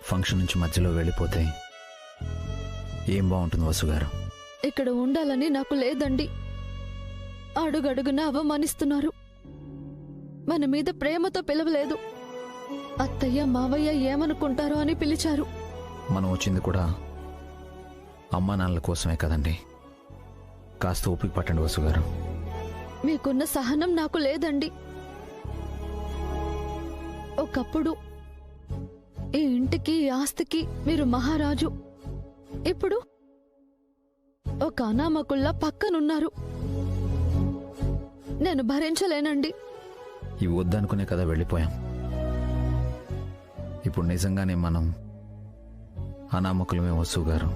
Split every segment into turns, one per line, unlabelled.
Function నుంచి మధ్యలో వెళ్ళిపోతే ఏం బాగుంటుంది వసు గారు?
ఇక్కడ ఉండాలని నాకు లేదండి. అడుగడుగున అవమానిస్తున్నారు. మన మీద ప్రేమతో పిలవలేదు. అత్తయ్య మావయ్య ఏమనుకుంటారో అని పిలిచారు.
మనం వచ్చింది కూడా అమ్మా నాన్నల కోసమే కదండి. కాస్త ఓపిక పట్టండి వసు గారు.
మీకున్న సహనం నాకు లేదండి. ఒకప్పుడు ఈ ఇంటికి ఈ ఆస్తికి మీరు మహారాజు. ఇప్పుడు ఒక అనామకుల్లా పక్కనున్నారు. నేను భరించలేనండి.
ఇవి వద్దనుకునే కదా వెళ్ళిపోయాం. ఇప్పుడు నిజంగానే మనం అనామకులమే వసు గారు.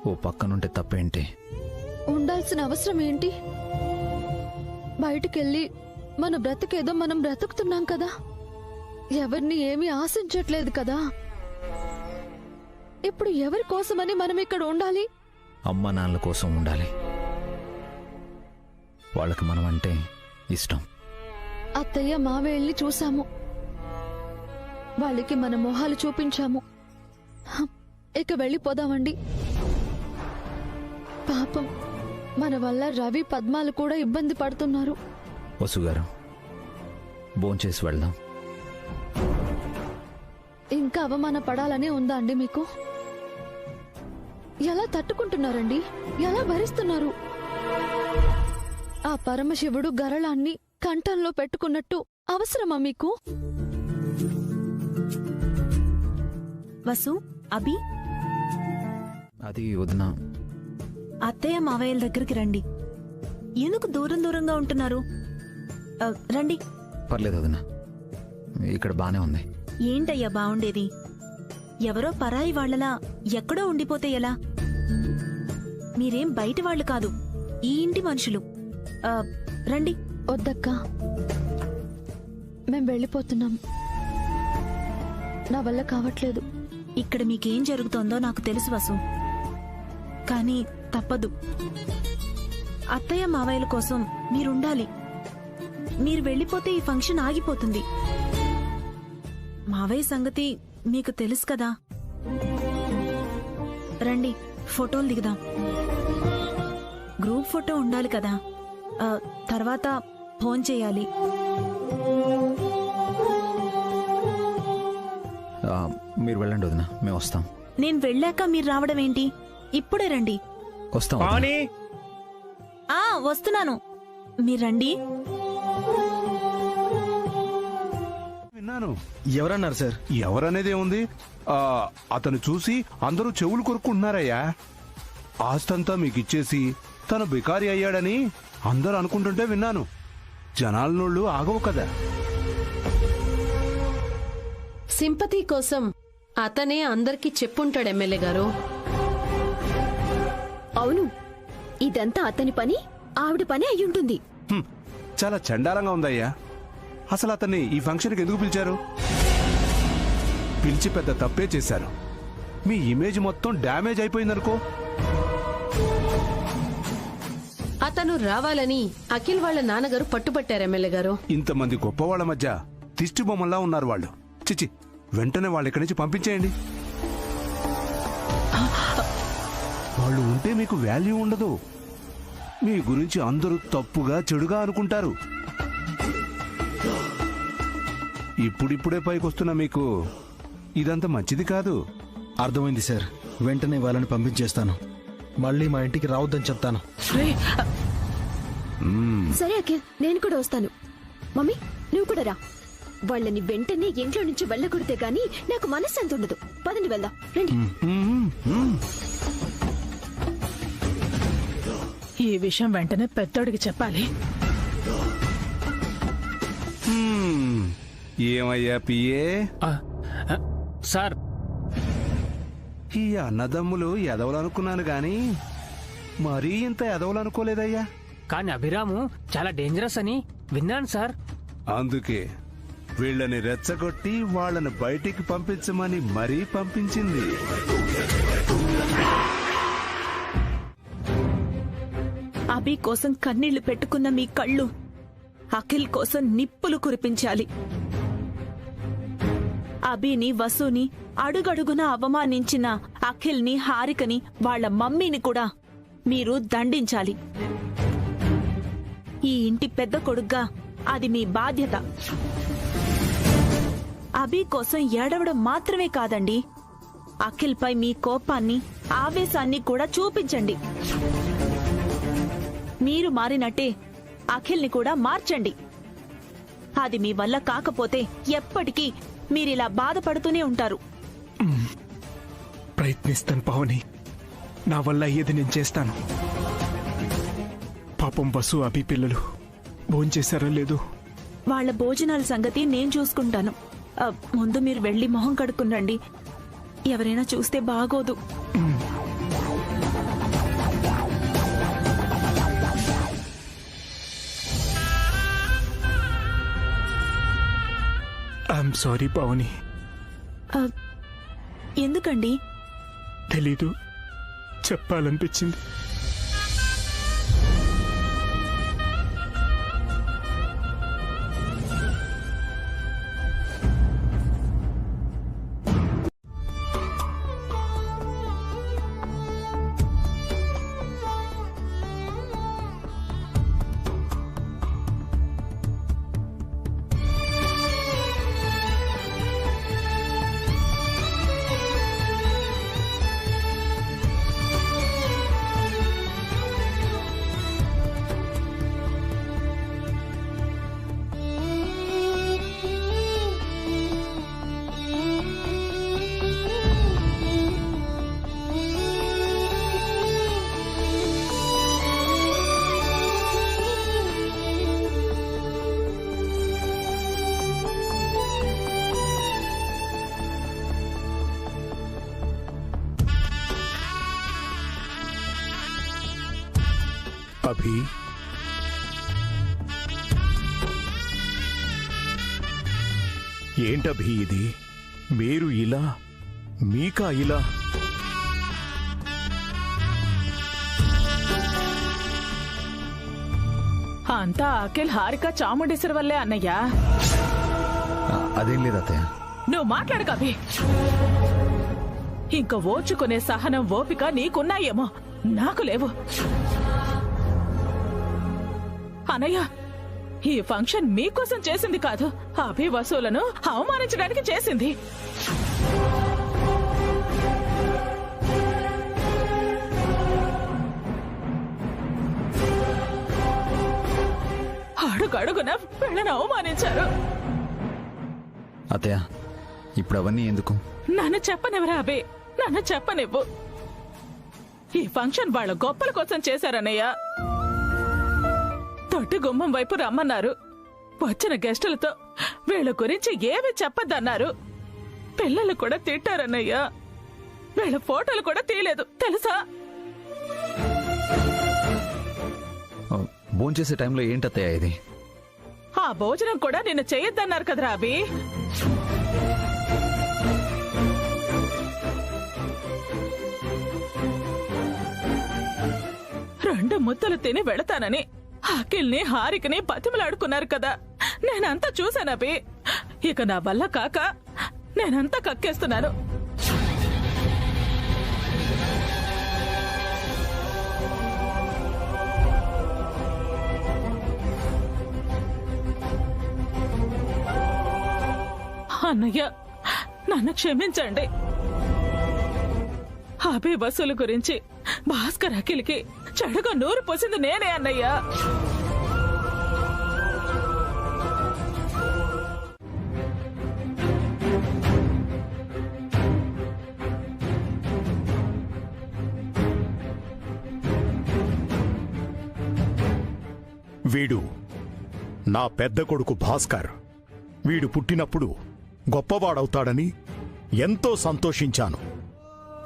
ఓ పక్కనుంటే తప్పేంటి?
ఉండాల్సిన అవసరం ఏంటి? బయటికెళ్ళి మన బ్రతికేదో మనం బ్రతుకుతున్నాం కదా. ఎవరిని ఏమీ ఆశించట్లేదు కదా. ఇప్పుడు ఎవరి కోసమని మనం ఇక్కడ ఉండాలి?
అమ్మ నాన్నల కోసం ఉండాలి. వాళ్ళకి మనం అంటే ఇష్టం.
అత్తయ్య మావయ్యల్ని చూశాము. వాళ్ళకి మన మొహాలు చూపించాము. ఇక వెళ్ళిపోదామండి. పాపం మన వల్ల రవి పద్మాలు కూడా ఇబ్బంది పడుతున్నారు.
వసు గారు, భోంచేసి వెళ్దాం.
ఇంకా అవమాన పడాలనే ఉందా అండి మీకు? ఎలా తట్టుకుంటున్నారండి? ఎలా భరిస్తున్నారు? ఆ పరమశివుడు గరళాన్ని కంఠంలో పెట్టుకున్నట్టు అవసరమా మీకు?
వసు, అభి,
అది వదినా.
అత్తయ్య మావయ్యల దగ్గరికి రండి. ఎందుకు దూరం దూరంగా ఉంటున్నారు? రండి.
పర్లేదు వదినా, ఇక్కడ బానే ఉంది.
ఏంటయ్యా బావుండేది? ఎవరో పరాయి వాళ్లలా ఎక్కడో ఉండిపోతే ఎలా? మీరేం బయట వాళ్ళు కాదు, ఈ ఇంటి మనుషులు. రండి.
వద్దక్కా, మేం వెళ్ళిపోతున్నాం. నా వల్ల కావట్లేదు.
ఇక్కడ మీకేం జరుగుతోందో నాకు తెలుసు వసు, కానీ తప్పదు. అత్తయ్య మావయ్యల కోసం మీరుండాలి. మీరు వెళ్ళిపోతే ఈ ఫంక్షన్ ఆగిపోతుంది. మావయ్య సంగతి మీకు తెలుసు కదా. రండి, ఫోటోలు దిగుదాం. గ్రూప్ ఫోటో ఉండాలి కదా. తర్వాత ఫోన్ చేయాలి.
మీరు వెళ్ళండి వదినా, మేము వస్తాం.
నేను వెళ్ళాక మీరు రావడం ఏంటి? ఇప్పుడే రండి.
వస్తాం.
వస్తున్నాను, మీరు రండి.
విన్నాను.
ఎవరన్నారు సార్?
ఎవరనేది ఏముంది, అతను చూసి అందరూ చెవులు కొరుక్కుంటున్నారయ్యా. ఆస్తంతా మీకిచ్చేసి తను బికారి అయ్యాడని అందరూ అనుకుంటుంటే విన్నాను. జనాల నోళ్ళు ఆగవు కదా.
సింపతి కోసం అతనే అందరికీ చెప్పుంటాడు ఎమ్మెల్యే గారు.
అవును, ఇదంతా అతని పని, ఆవిడ పని అయ్యుంటుంది.
చాలా చండాలంగా ఉందయ్యా. అసలు అతన్ని ఈ ఫంక్షన్కి ఎందుకు పిలిచారు? పిలిచి పెద్ద తప్పే చేశారు. మీ ఇమేజ్ మొత్తం డ్యామేజ్ అయిపోయిందనుకో.
అతను రావాలని అఖిల్ వాళ్ళ నాన్నగారు పట్టుబట్టారు ఎమ్మెల్యే గారు.
ఇంతమంది గొప్పవాళ్ల మధ్య దిష్టి బొమ్మల్లా ఉన్నారు వాళ్ళు. చిచి, వెంటనే వాళ్ళు ఇక్కడి నుంచి పంపించేయండి. వాళ్ళు ఉంటే మీకు వాల్యూ ఉండదు. మీ గురించి అందరూ తప్పుగా చెడుగా అనుకుంటారు. ఇప్పుడిప్పుడే పైకొస్తున్న మీకు ఇదంతా మంచిది కాదు.
అర్థమైంది సార్, వెంటనే వాళ్ళని పంపించేస్తాను. మళ్ళీ మా ఇంటికి రావద్దని చెప్తాను.
సరే అఖిల్, నేను కూడా వస్తాను. మమ్మీ, నువ్వు కూడా రా. వాళ్ళని వెంటనే ఇంట్లో నుంచి వెళ్ళకూడదే గాని నాకు మనశ్శాంతి ఉండదు. పదండి, వెళ్దాం. రండి.
ఈ విషయం వెంటనే పెద్దోడికి చెప్పాలి.
ఏమయ్యా పిఏ
సార్,
ఈ అన్నదమ్ములు ఎదవలనుకున్నాను గాని మరీ ఇంత ఎదవలనుకోలేదయ్యా.
కానీ అభిరాము చాలా డేంజరస్ అని విన్నాను సార్.
అందుకే వీళ్ళని రెచ్చగొట్టి వాళ్ళని బయటికి పంపించమని మరీ పంపించింది.
అభి కోసం కన్నీళ్లు పెట్టుకున్న మీ కళ్ళు అఖిల్ కోసం నిప్పులు కురిపించాలి. అభిని, వసుని అడుగడుగున అవమానించిన అఖిల్ని, హారికని, వాళ్ళ మమ్మీని కూడా మీరు దండించాలి. ఈ ఇంటి పెద్ద కొడుగ్గా అది మీ బాధ్యత. అభి కోసం ఏడవడం మాత్రమే కాదండి, అఖిల్పై మీ కోపాన్ని, ఆవేశాన్ని కూడా చూపించండి. మీరు మారినట్టే అఖిల్ని కూడా మార్చండి. అది మీ వల్ల కాకపోతే ఎప్పటికీ మీరిలా బాధపడుతూనే ఉంటారు.
ప్రయత్నిస్తాను పావని, నా వల్ల అయ్యేది నేను చేస్తాను. పాపం వసు, అభి పిల్లలు భోంచేశారో లేదు?
వాళ్ళ భోజనాల సంగతి నేను చూసుకుంటాను. ముందు మీరు వెళ్లి మొహం కడుక్కునండి, ఎవరైనా చూస్తే బాగోదు.
I'm sorry Pavani.
ఎందుకండి?
తెలీదు, చెప్పాలనిపించింది.
అభి, ఏంటభి ఇది? మీరు ఇలా, మీకా ఇలా?
అంతా అఖిల్, హారిక, చాముండేశ్వరి వల్లే అన్నయ్యా.
అదేం లేదు అత్తయ్య.
నువ్వు మాట్లాడు కవి. ఇంక ఓర్చుకునే సహనం, ఓపిక నీకున్నాయేమో, నాకు లేవు. అన్నయ్య, ఈ ఫంక్షన్ మీకోసం చేసింది కాదు, అభి వసూలను అవమానించడానికి చేసింది. అడుగడుగున వీళ్ళని అవమానించారు.
అత్తయ్య, ఇప్పుడు అవన్నీ ఎందుకు?
నన్ను చెప్పనివ్వరా అభి, నన్ను చెప్పనివ్వు. ఈ ఫంక్షన్ వాళ్ళ గొప్పల కోసం చేశారన్నయ్య. తొట్టి గుమ్మం వైపు రమ్మన్నారు. వచ్చిన గెస్టులతో వీళ్ళ గురించి ఏమీ చెప్పద్దన్నారు. పిల్లలు కూడా తిట్టారన్నయ్య. వీళ్ళ ఫోటోలు కూడా తీయలేదు తెలుసా?
భోంచేసే టైంలో ఏంటత్తయ్య ఇది?
ఆ భోజనం కూడా నిన్ను చేయొద్దన్నారు కదరా అభి. రెండు ముద్దలు తిని వెళతానని అఖిల్ని, హారికని బతిమలాడుకున్నారు కదా, నేనంతా చూశానభి. ఇక నా వల్ల కాక నేనంతా కక్కేస్తున్నాను. అన్నయ్య, నన్ను క్షమించండి. అభి వసూలు గురించి భాస్కర్, అఖిల్కి చెడుగా నూరు పోసింది నేనే అన్నయ్య.
వీడు నా పెద్ద కొడుకు భాస్కర్. వీడు పుట్టినప్పుడు గొప్పవాడవుతాడని ఎంతో సంతోషించాను.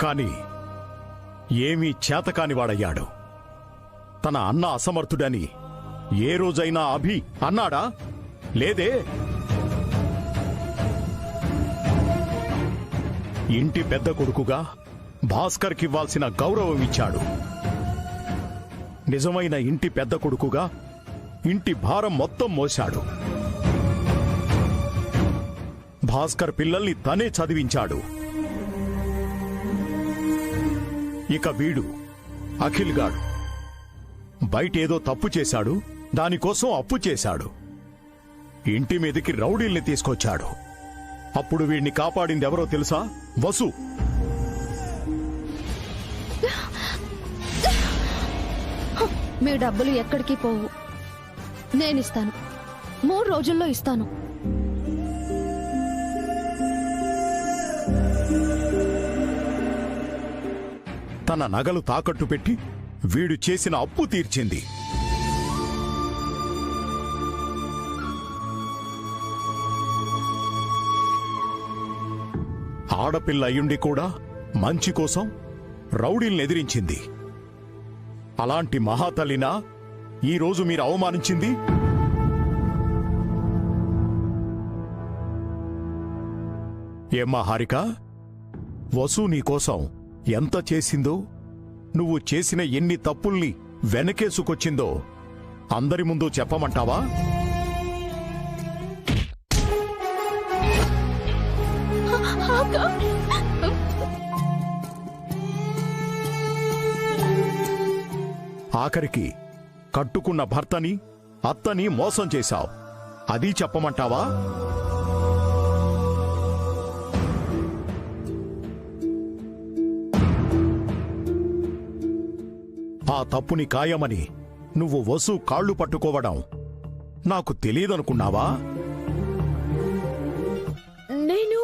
కాని ఏమీ చేతకానివాడయ్యాడు. తన అన్న అసమర్థుడని ఏ రోజైనా అభి అన్నాడా? లేదే. ఇంటి పెద్ద కొడుకుగా భాస్కర్కివ్వాల్సిన గౌరవం ఇచ్చాడు. నిజమైన ఇంటి పెద్ద కొడుకుగా ఇంటి భారం మొత్తం మోశాడు. భాస్కర్ పిల్లల్ని తనే చదివించాడు. ఇక వీడు అఖిల్ గాడు బయటేదో తప్పు చేశాడు, దానికోసం అప్పు చేశాడు. ఇంటి మీదకి రౌడీల్ని తీసుకొచ్చాడు. అప్పుడు వీడిని కాపాడింది ఎవరో తెలుసా? వసు.
మీ డబ్బులు ఎక్కడికి పోవు, నేనిస్తాను. 3 రోజుల్లో ఇస్తాను.
తన నగలు తాకట్టు పెట్టి వీడు చేసిన అప్పు తీర్చింది. ఆడపిల్ల అయ్యుండి కూడా మంచి కోసం రౌడీల్ని ఎదిరించింది. అలాంటి మహాతల్లినా ఈరోజు మీరు అవమానించింది? ఏమ్మా హారిక, వసు నీకోసం ఎంత చేసిందో, నువ్వు చేసిన ఎన్ని తప్పుల్ని వెనకేసుకొచ్చిందో అందరి ముందు చెప్పమంటావా? ఆఖరికి కట్టుకున్న భర్తని, అత్తని మోసం చేశావు. అది చెప్పమంటావా? ఆ తప్పుని ఖాయమని నువ్వు వసు కాళ్ళు పట్టుకోవడం నాకు తెలియదనుకున్నావా?
నేను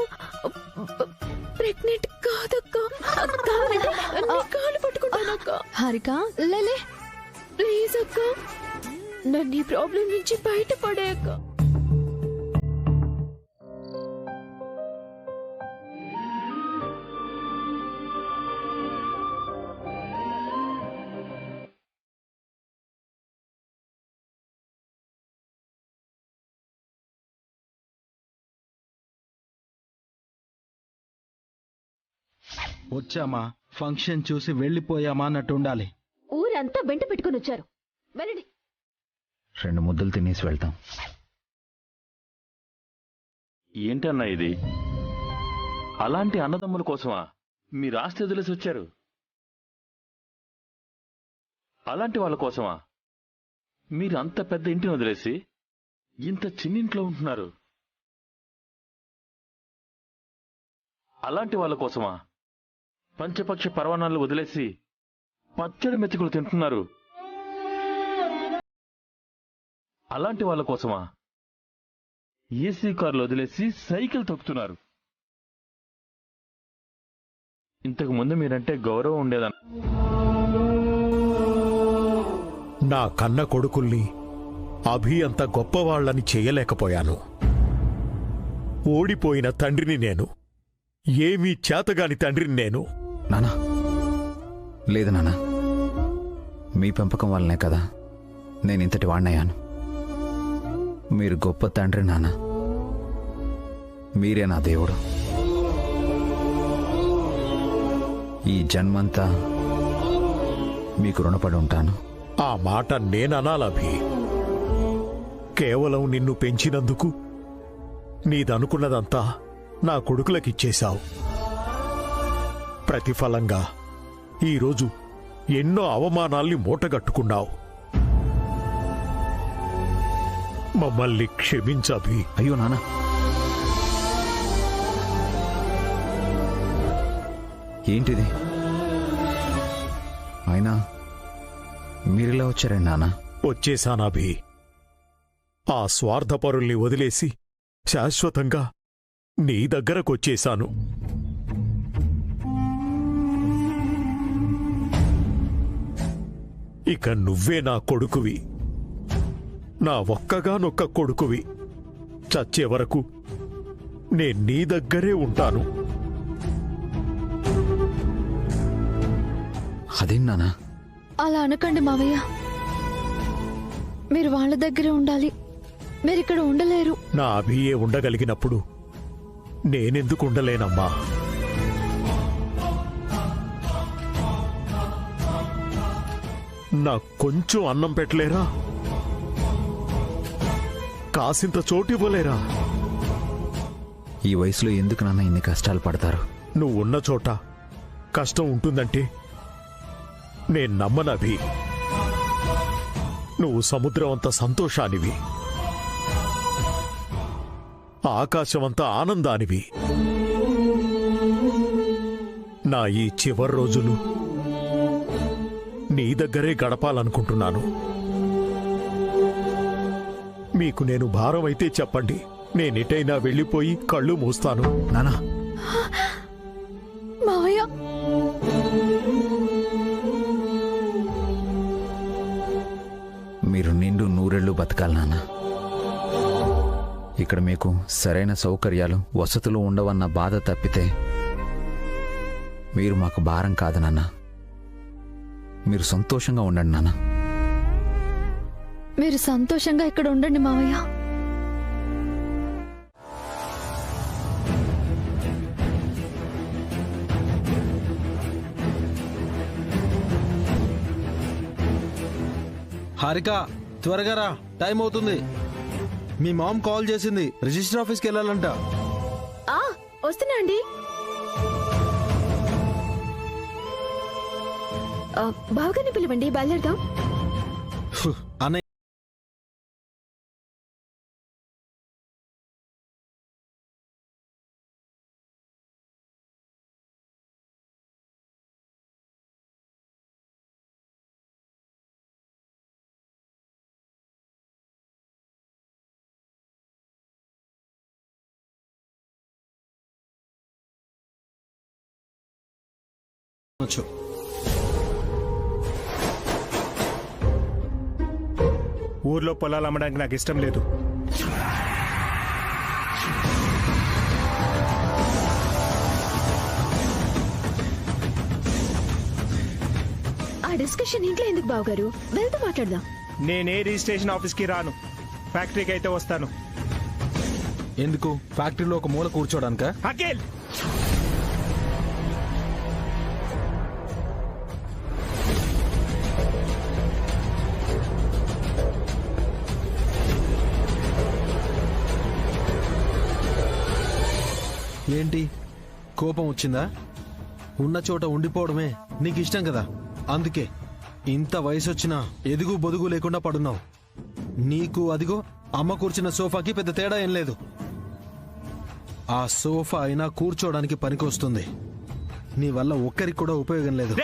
ప్రెగ్నెంట్ కాదక్కా. కాళ్ళు పట్టుకుంటానక్క.
హారిక లేలే,
ప్లీజ్ అక్క, నన్ను ఈ ప్రాబ్లం నుంచి బయటపడే అక్క.
వచ్చామా, ఫంక్షన్ చూసి వెళ్ళిపోయామా అన్నట్టు ఉండాలి.
ఊరంతా వెంట పెట్టుకుని వచ్చారు. వెళ్ళండి.
2 ముద్దలు తినేసి వెళ్తాం.
ఏంటన్నా ఇది? అలాంటి అన్నదమ్ముల కోసమా మీరు ఆస్తి వదిలేసి వచ్చారు? అలాంటి వాళ్ళ కోసమా మీరు అంత పెద్ద ఇంటిని వదిలేసి ఇంత చిన్నింట్లో ఉంటున్నారు? అలాంటి వాళ్ళ కోసమా పంచపక్ష పర్వణాలు వదిలేసి పచ్చడి మెతుకులు తింటున్నారు? అలాంటి వాళ్ళ కోసమా ఏసీ కార్లు వదిలేసి సైకిల్ తొక్కుతున్నారు? ఇంతకు ముందు మీరంటే గౌరవం ఉండేదన్న.
నా కన్న కొడుకుల్ని అభి అంత గొప్పవాళ్లని చేయలేకపోయాను. ఓడిపోయిన తండ్రిని నేను, ఏమీ చేతగాని తండ్రిని నేను.
నానా, లేదు నానా, మీ పెంపకం వల్లనే కదా నేను ఇంతటి వాడినయ్యాను. మీరు గొప్ప తండ్రి నాన్న. మీరే నా దేవుడు. ఈ జన్మంతా మీకు రుణపడి ఉంటాను.
ఆ మాట నేననాలభి. కేవలం నిన్ను పెంచినందుకు నీదనుకున్నదంతా నా కొడుకులకిచ్చేశావు. ప్రతిఫలంగా ఈరోజు ఎన్నో అవమానాల్ని మూటగట్టుకున్నావు. మమ్మల్ని క్షమించభి.
అయ్యో నాన్న, ఏంటిది? అయినా మీరిలా వచ్చారండి నాన్న?
వచ్చేశానాభి. ఆ స్వార్థపరుల్ని వదిలేసి శాశ్వతంగా నీ దగ్గరకొచ్చేశాను. ఇక నువ్వే నా కొడుకువి, నా ఒక్కగానొక్క కొడుకువి. చచ్చే వరకు నేను నీ దగ్గరే ఉంటాను.
అదేం నాన్న?
అలా అనకండి మావయ్య. మీరు వాళ్ళ దగ్గరే ఉండాలి, మీరిక్కడ ఉండలేరు.
నా అభియే ఉండగలిగినప్పుడు నేనెందుకు ఉండలేనమ్మా? నాకు కొంచెం అన్నం పెట్టలేరా? కాసింత చోటు ఇవ్వలేరా?
ఈ వయసులో ఎందుకు నాన్న ఇన్ని కష్టాలు పడతారు?
నువ్వున్న చోట కష్టం ఉంటుందంటే నేను నమ్మనవి. నువ్వు సముద్రం అంత సంతోషానివి, ఆకాశమంత ఆనందానివి. నా ఈ చివరి రోజులు నీ దగ్గరే గడపాలనుకుంటున్నాను. మీకు నేను భారం అయితే చెప్పండి, నేనెటైనా వెళ్ళిపోయి కళ్ళు మూస్తాను.
నానా,
మావయ్య,
మీరు నిండు నూరెళ్ళు బతకాలి నాన్న. ఇక్కడ మీకు సరైన సౌకర్యాలు వసతులు ఉండవన్న బాధ తప్పితే మీరు మాకు భారం కాదు నాన్న. మీరు సంతోషంగా ఉండండి నాన్న.
మీరు సంతోషంగా ఇక్కడ ఉండండి మావయ్య.
హారిక, త్వరగా రా, టైం అవుతుంది. మీ మామ్ కాల్ చేసింది, రిజిస్టర్ ఆఫీస్కి వెళ్ళాలంట.
వస్తున్నా అండి. బావగారిని పిలవండి, బయలుదేరదాం.
అన్నయ్య,
ఊర్లో పొలాలు అమ్మడానికి నాకు ఇష్టం లేదు.
ఆ డిస్కషన్ ఇంట్లో ఎందుకు బావగారు? వెళ్తూ మాట్లాడదాం.
నేనే రిజిస్ట్రేషన్ ఆఫీస్కి రాను, ఫ్యాక్టరీకి అయితే వస్తాను.
ఎందుకు? ఫ్యాక్టరీలో ఒక మూల కూర్చోడానికా?
అఖిల్,
ఏంటి, కోపం వచ్చిందా? ఉన్న చోట ఉండిపోవడమే నీకు ఇష్టం కదా, అందుకే ఇంత వయసొచ్చినా ఎదుగు బొదుగు లేకుండా పడున్నావు. నీకు అదిగో అమ్మ కూర్చున్న సోఫాకి పెద్ద తేడా ఏం లేదు. ఆ సోఫా అయినా కూర్చోడానికి పనికొస్తుంది. నీ వల్ల ఒక్కరికి కూడా ఉపయోగం లేదు.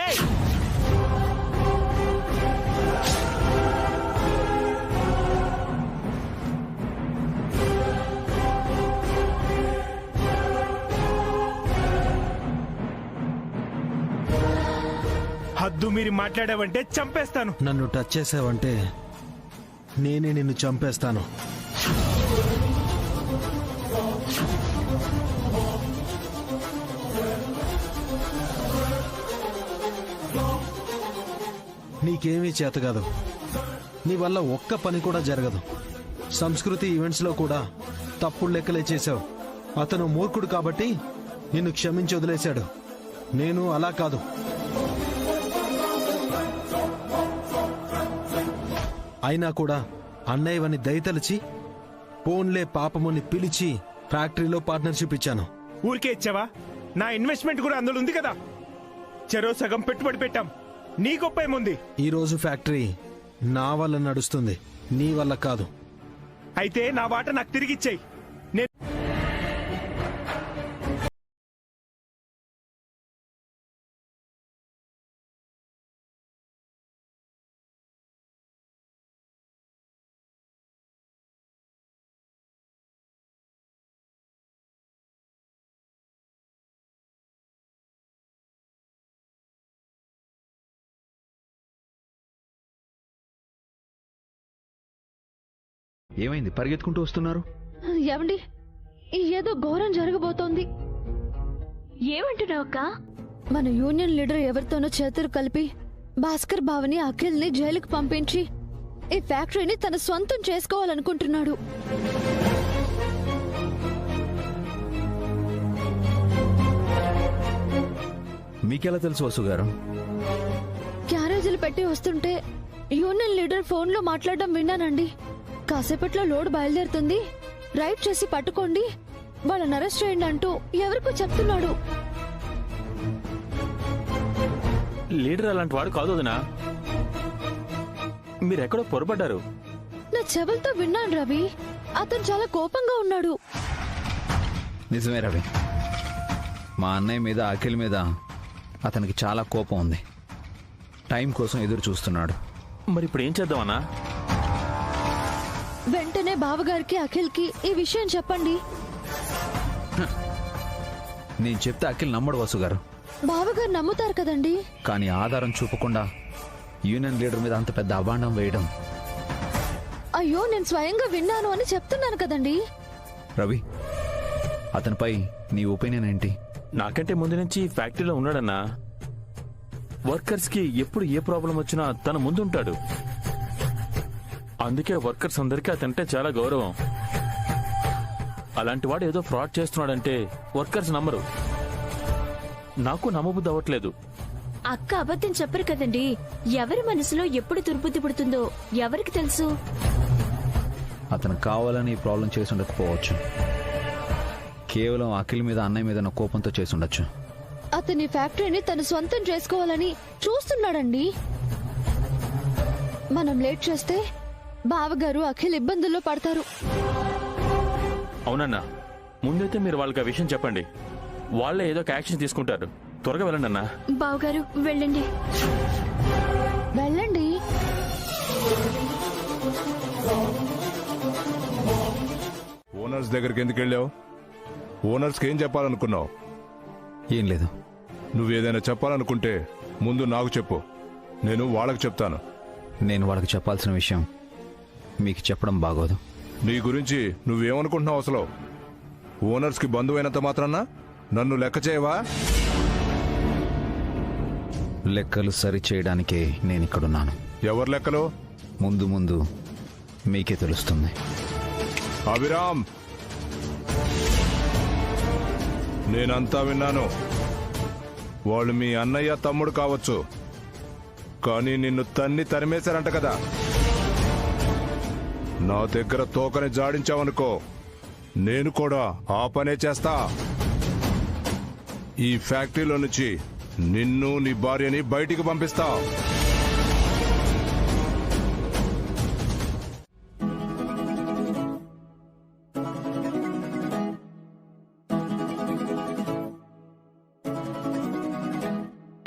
హద్దు మీరు మాట్లాడావంటే చంపేస్తాను.
నన్ను టచ్ చేసావంటే నేనే నిన్ను చంపేస్తాను. నీకేమీ చేత కాదు. నీ వల్ల ఒక్క పని కూడా జరగదు. సంస్కృతి ఈవెంట్స్ లో కూడా తప్పుడు లెక్కలే చేశావు. అతను మూర్ఖుడు కాబట్టి నిన్ను క్షమించి వదిలేశాడు. నేను అలా కాదు. అయినా కూడా అన్నయ్యవని దయతలిచి పోన్లే పాపముని పిలిచి ఫ్యాక్టరీలో పార్ట్నర్షిప్ ఇచ్చాను.
ఊరికే ఇచ్చావా? నా ఇన్వెస్ట్మెంట్ కూడా అందులో ఉంది కదా. చెరో సగం పెట్టుబడి పెట్టాం. నీ గొప్ప ఏముంది?
ఈ రోజు ఫ్యాక్టరీ నా వల్ల నడుస్తుంది, నీ వల్ల కాదు.
అయితే నా వాట నాకు తిరిగిచ్చేయి. నేను
ఏమైంది? పరిగెత్తుకుంటూ వస్తున్నారు.
ఏమండి, ఏదో ఘోరం జరగబోతోంది.
ఏమంటున్నావు అక్క?
మన యూనియన్ లీడర్ ఎవరితోనో చేతులు కలిపి భాస్కర్ బావని అఖిల్ని జైలుకు పంపించి ఈ ఫ్యాక్టరీని తన స్వంతం చేసుకోవాలనుకుంటున్నాడు.
మీకెలా తెలుసు వసు గారు?
క్యారేజీలు పెట్టి వస్తుంటే యూనియన్ లీడర్ ఫోన్లో మాట్లాడడం విన్నానండి. కాసేపట్లో లోడ్ బయలుదేరుతుంది, రైడ్ చేసి పట్టుకోండి, వాళ్ళని అరెస్ట్ చేయండి అంటూ ఎవరికో చెప్తున్నాడు.
లీడర్ అలాంటి వాడు కాదు వదినా. మీరెక్కడో పొరపడ్డారు.
నా చెవులతో విన్నాను రవి. అతను చాలా కోపంగా ఉన్నాడు.
నిజమే రవి, మా అన్నయ్య మీద అఖిల్ మీద అతనికి చాలా కోపం ఉంది. టైం కోసం ఎదురు చూస్తున్నాడు.
మరి ఇప్పుడు ఏం చేద్దామన్నా?
వెంటనే బావగారికి అఖిల్కి ఈ విషయం చెప్పండి.
నేను చెప్తే అఖిల్ నమ్మడు వసు గారు.
బావగారు నమ్ముతారు కదండి.
కానీ ఆధారం చూపకుండా యూనియన్ లీడర్ మీద అంత పెద్ద అభాండం వేయడం.
అయ్యో, నేను స్వయంగా విన్నాను అని చెప్తున్నాను కదండి.
రవి, అతనిపై నీ ఒపీనియన్ ఏంటి?
నాకంటే ముందు నుంచి ఫ్యాక్టరీలో ఉన్నాడన్నా. వర్కర్స్ కి ఎప్పుడు ఏ ప్రాబ్లం వచ్చినా తన ముందుంటాడు. అందుకే వర్కర్స్ అందరికీ అతనంటే చాలా గౌరవం. అలాంటి వాడు ఏదో ఫ్రాడ్ చేస్తున్నాడంటే వర్కర్స్ నమ్మరు. నాకు నమ్మబుద్ధి అవ్వట్లేదు.
అక్క అబద్ధం చెప్పరు కదండి. ఎవరి మనసులో ఎప్పుడు దుర్బుద్ధి పుడుతుందో ఎవరికి తెలుసు?
అతను కావాలని ఈ ప్రాబ్లం చేసి ఉండకపోవచ్చు. కేవలం అఖిల్ మీద అన్నయ్య మీద ఉన్న కోపంతో చేసి ఉండొచ్చు.
అతని ఫ్యాక్టరీని తను సొంతం చేసుకోవాలని చూస్తున్నాడండి. మనం లేట్ చేస్తే బావగారు అఖిల్ ఇబ్బందుల్లో పడతారు.
అవునన్నా, ముందైతే మీరు వాళ్ళకి ఆ విషయం చెప్పండి. వాళ్ళే ఏదో ఒక యాక్షన్ తీసుకుంటారు. త్వరగా వెళ్ళండి అన్నా.
బావగారు వెళ్ళండి.
వెళ్ళండి.
ఓనర్స్ దగ్గరికి ఎందుకు వెళ్ళావు? ఓనర్స్కి ఏం చెప్పాలనుకున్నావు?
ఏం లేదు.
నువ్వేదైనా చెప్పాలనుకుంటే ముందు నాకు చెప్పు, నేను వాళ్ళకి చెప్తాను.
నేను వాళ్ళకి చెప్పాల్సిన విషయం మీకు చెప్పడం బాగోదు.
నీ గురించి నువ్వేమనుకుంటున్నావు అసలు? ఓనర్స్కి బంధువైనంత మాత్రాన నన్ను లెక్క చేయవా?
లెక్కలు సరి చేయడానికే నేను ఇక్కడున్నాను.
ఎవరి లెక్కలు?
ముందు ముందు మీకే తెలుస్తుంది.
అభిరామ్, నేనంతా విన్నాను. వాళ్ళు మీ అన్నయ్య తమ్ముడు కావచ్చు, కానీ నిన్ను తన్ని తరిమేశారంట కదా. నా దగ్గర తోకని జాడించావనుకో, నేను కూడా ఆ పనే చేస్తా. ఈ ఫ్యాక్టరీలో నుంచి నిన్ను నీ భార్యని బయటికి పంపిస్తా.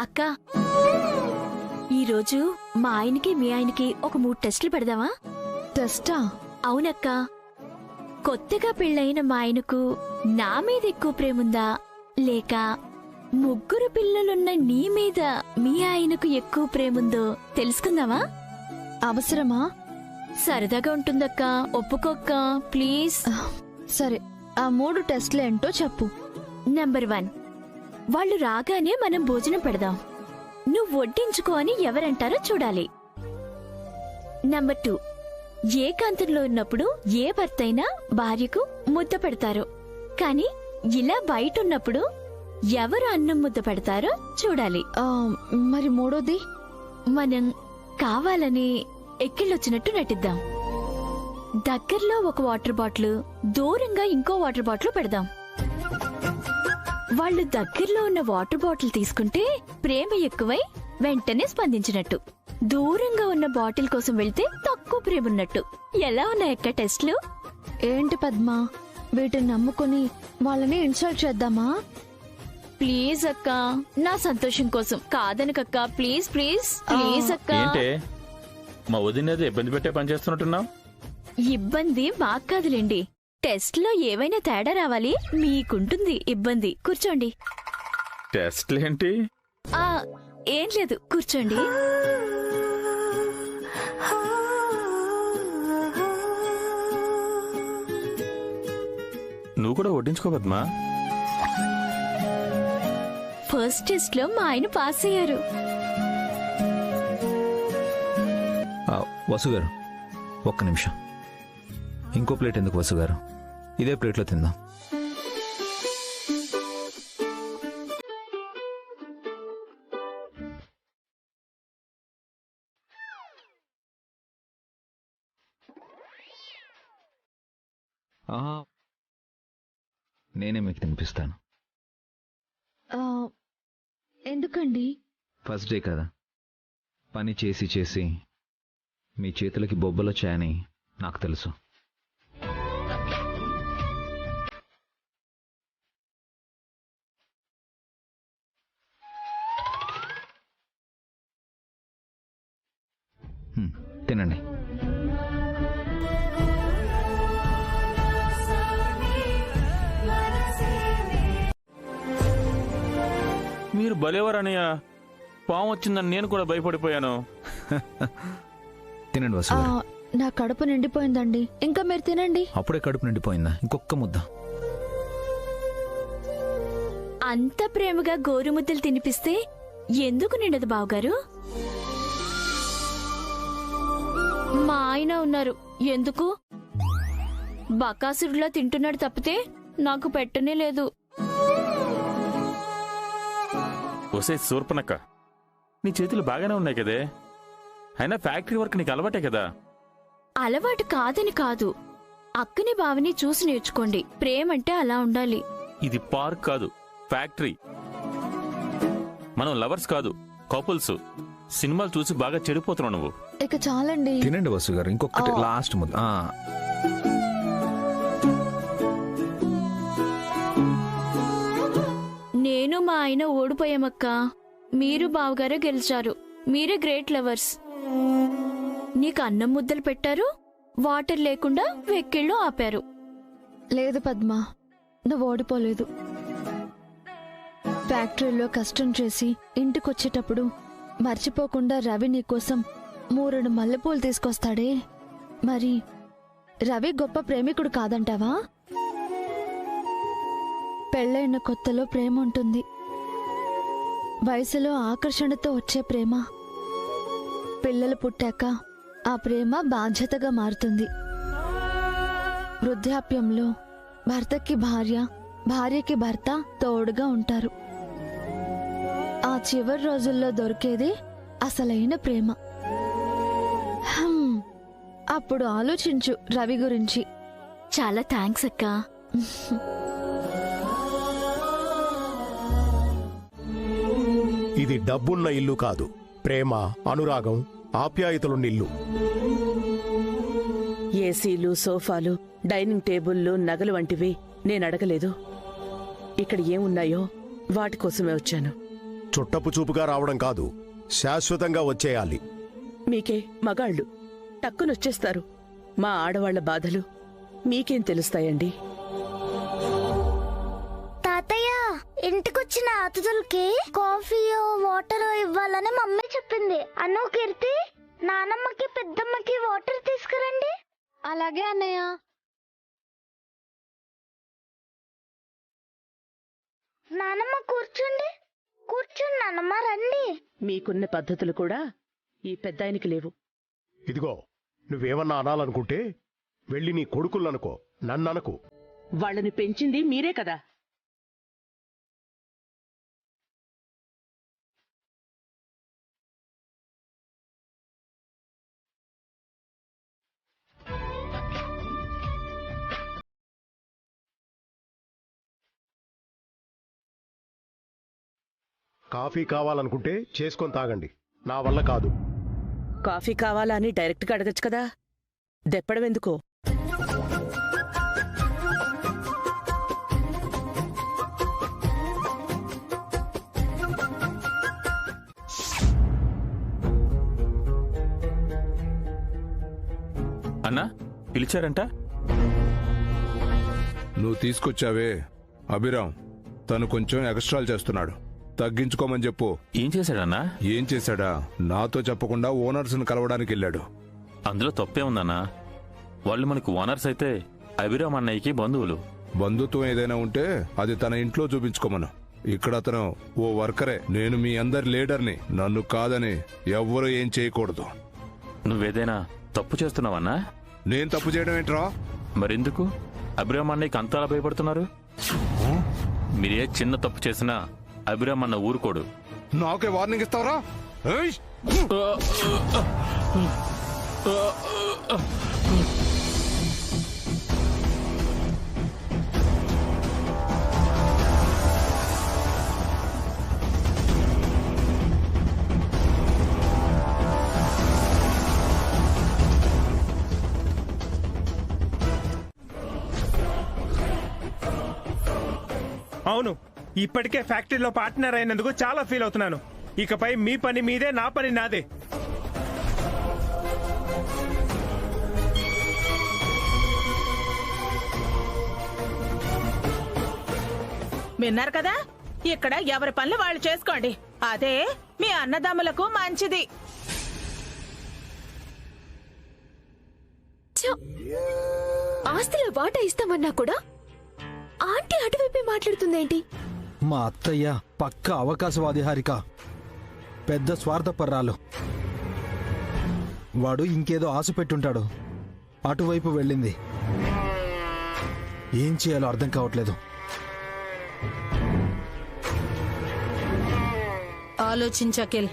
అక్క, ఈరోజు మా ఆయనకి మీ ఆయనకి ఒక 3 టెస్టులు పెడదామా?
టెస్టా?
అవునక్క. కొత్తగా పెళ్ళైన మా ఆయనకు నా మీద ఎక్కువ ప్రేముందా, లేక 3 పిల్లలున్న నీ మీద మీ ఆయనకు ఎక్కువ ప్రేముందో తెలుసుకుందామా?
అవసరమా?
సరదాగా ఉంటుందక్క, ఒప్పుకోక్క ప్లీజ్.
సరే, ఆ 3 టెస్ట్లేంటో చెప్పు.
నంబర్ 1, వాళ్ళు రాగానే మనం భోజనం పెడదాం. నువ్వు వడ్డించుకో అని ఎవరంటారో చూడాలి. నంబర్ 2, ఏకాంతంలో ఉన్నప్పుడు ఏ భర్తైనా భార్యకు ముద్ద పెడతారు, కానీ ఇలా బయట ఉన్నప్పుడు ఎవరు అన్నం ముద్ద పెడతారో చూడాలి.
మరి 3వది?
మనం కావాలని ఎక్కిళ్ళొచ్చినట్టు నటిద్దాం. దగ్గరలో ఒక వాటర్ బాటిల్, దూరంగా ఇంకో వాటర్ బాటిల్ పెడదాం. వాళ్ళు దగ్గరలో ఉన్న వాటర్ బాటిల్ తీసుకుంటే ప్రేమ ఎక్కువై వెంటనే స్పందించినట్టు, దూరంగా ఉన్న బాటిల్ కోసం వెళ్తే తక్కువ ప్రేమ ఉన్నట్టు. ఎలా ఉన్నాయక్క టెస్ట్లు?
ఏంటి పద్మా, వీటిని నమ్ముకుని వాళ్ళని ఇన్సల్ట్ చేద్దామా?
ప్లీజ్ అక్క, నా సంతోషం కోసం కాదనకక్క, ప్లీజ్ ప్లీజ్ ప్లీజ్ అక్క.
ఏంటే మా వదినేది ఇబ్బంది పెట్టే పని చేస్తున్నట్టున్నావు?
ఇబ్బంది మాకు కాదులేండి, టెస్ట్ లో ఏవైనా తేడా రావాలి మీకుంటుంది ఇబ్బంది. కూర్చోండి.
టెస్ట్లేంటి?
ఏం లేదు, కూర్చోండి.
నువ్వు కూడా వడ్డించుకో పద్మా.
ఫస్ట్ టెస్ట్ లో మా ఆయన పాస్ అయ్యారు.
వసు గారు, ఒక్క నిమిషం. ఇంకో ప్లేట్ ఎందుకు వసు గారు? ఇదే ప్లేట్లో తిందాం. నేనే మీకు తినిపిస్తాను.
ఎందుకండి?
ఫస్ట్ డే కదా, పని చేసి చేసి మీ చేతులకి బొబ్బలు వచ్చాయని నాకు తెలుసు. తినండి.
మీరు భలేవారనయ్య, పాము వచ్చిందని నేను కూడా భయపడిపోయాను.
తినండి వసు గారు.
నా కడుపు నిండిపోయిందండి, ఇంకా మీరు తినండి.
అప్పుడే కడుపు నిండిపోయిందా? ఇంకొక ముద్ద.
అంత ప్రేమగా గోరుముద్దలు తినిపిస్తే ఎందుకు నిండదు బావగారు? మా ఆయన ఉన్నారు, ఎందుకు బకాసురులా తింటున్నాడు తప్పితే నాకు పెట్టనే లేదు.
ఒసే సూర్పనక్క, నీ చేతులు బాగానే ఉన్నాయి కదే, అయినా ఫ్యాక్టరీ వర్క్ నీకు అలవాటే కదా.
అలవాటు కాదని కాదు, అక్కని బావని చూసి నేర్చుకోండి. ప్రేమంటే అలా ఉండాలి.
ఇది పార్క్ కాదు, ఫ్యాక్టరీ. మనం లవర్స్ కాదు, కపుల్స్. సినిమాలు చూసి బాగా చెడిపోతున్నావు నువ్వు.
ఇక చాలండి.
తినండి వసు గారు, ఇంకొకటి లాస్ట్ ముద్ద.
నేను మా ఆయన ఓడిపోయామక్క, మీరు బావగారే గెలిచారు. మీరే గ్రేట్ లవర్స్. నీకు అన్నం ముద్దలు పెట్టారు, వాటర్ లేకుండా వెక్కిళ్ళు ఆపారు.
లేదు పద్మ, నువ్వు ఓడిపోలేదు. ఫ్యాక్టరీలో కష్టం చేసి ఇంటికొచ్చేటప్పుడు మర్చిపోకుండా రవి నీకోసం 3 మల్లెపూలు తీసుకొస్తాడే, మరి రవి గొప్ప ప్రేమికుడు కాదంటావా? పెళ్ళైన కొత్తలో ప్రేమ ఉంటుంది, వయసులో ఆకర్షణతో వచ్చే ప్రేమ. పిల్లలు పుట్టాక ఆ ప్రేమ బాధ్యతగా మారుతుంది. వృద్ధాప్యంలో భర్తకి భార్య, భార్యకి భర్త తోడుగా ఉంటారు. ఆ చివరి రోజుల్లో దొరికేదే అసలైన ప్రేమ. అప్పుడు ఆలోచించు రవి గురించి.
చాలా థ్యాంక్స్ అక్క.
ఇది డబ్బున్న ఇల్లు కాదు, ప్రేమ, అనురాగం, ఆప్యాయతలున్న ఇల్లు.
ఏసీలు, సోఫాలు, డైనింగ్ టేబుల్లు, నగలు వంటివి నేనడగలేదు. ఇక్కడ ఏమున్నాయో వాటి కోసమే వచ్చాను.
చుట్టపు చూపుగా రావడం కాదు, శాశ్వతంగా వచ్చేయాలి.
మీకే మగాళ్ళు టక్కునొచ్చేస్తారు. మా ఆడవాళ్ల బాధలు మీకేం తెలుస్తాయండి?
తాతయ్య, ఇంటికొచ్చిన అతిథులకి కాఫీయో వాటరో ఇవ్వాలని మమ్మీ చెప్పింది. అను, కీర్తి, నానమ్మకి పెద్దమ్మకి వాటర్ తీసుకురండి.
అలాగే అన్నయ్య.
నానమ్మ కూర్చోండి. కూర్చోండి నానమ్మ, రండి.
మీకున్న పద్ధతులు కూడా ఈ పెద్దాయనికి లేవు.
ఇదిగో, నువ్వేమన్నా అనాలనుకుంటే వెళ్ళి నీ కొడుకులనుకో, నన్ననకు.
వాళ్ళని పెంచింది మీరే కదా.
కాఫీ కావాలనుకుంటే చేసుకొని తాగండి, నా వల్ల కాదు.
కాఫీ కావాలా అని డైరెక్ట్గా అడగచ్చు కదా, దెప్పడమెందుకో?
అన్నా, పిలిచారంట?
నువ్వు తీసుకొచ్చావే అభిరామ్, తను కొంచెం ఎక్స్ట్రాలు చేస్తున్నాడు, తగ్గించుకోమని చెప్పు.
ఏం చేశాడన్నా?
ఏం చేశాడా? నాతో చెప్పకుండా ఓనర్స్ని కలవడానికి వెళ్ళాడు.
అందులో తప్పే ఉందన్నా. వాళ్ళు మనకు ఓనర్స్ అయితే అభిరామ్ అన్నయ్యకి బంధువులు.
బంధుత్వం ఏదైనా ఉంటే అది తన ఇంట్లో చూపించుకోమను. ఇక్కడ అతను ఓ వర్కరే. నేను మీ అందరి లీడర్ని, నన్ను కాదని ఎవ్వరూ ఏం చేయకూడదు.
నువ్వేదైనా తప్పు చేస్తున్నావన్నా?
నేను తప్పు చేయడం ఏంట్రా?
మరెందుకు అభిరామ్ అన్నయ్యకి అంతలా భయపడుతున్నారు? మీరే చిన్న తప్పు చేసినా అభిరామ్ అన్న ఊరుకోడు.
నాకే వార్నింగ్ ఇస్తావరా?
అవును, ఇప్పటికే ఫ్యాక్టరీలో పార్ట్నర్ అయినందుకు చాలా ఫీల్ అవుతున్నాను. ఇకపై మీ పని మీదే, నా పని నాదే.
విన్నారు కదా, ఇక్కడ ఎవరి పనులు వాళ్ళు చేసుకోండి. అదే మీ అన్నదమ్ములకు మంచిది.
ఆస్తిలో వాటా ఇస్తామన్నా కూడా ఆంటీ అటువైపే మాట్లాడుతుందేంటి?
మా అత్తయ్య పక్క అవకాశవాది హారిక, పెద్ద స్వార్థపర్రాలు. వాడు ఇంకేదో ఆశ పెట్టుంటాడు, అటువైపు వెళ్ళింది. ఏం చేయాలో అర్థం కావట్లేదు.
ఆలోచించకిల్,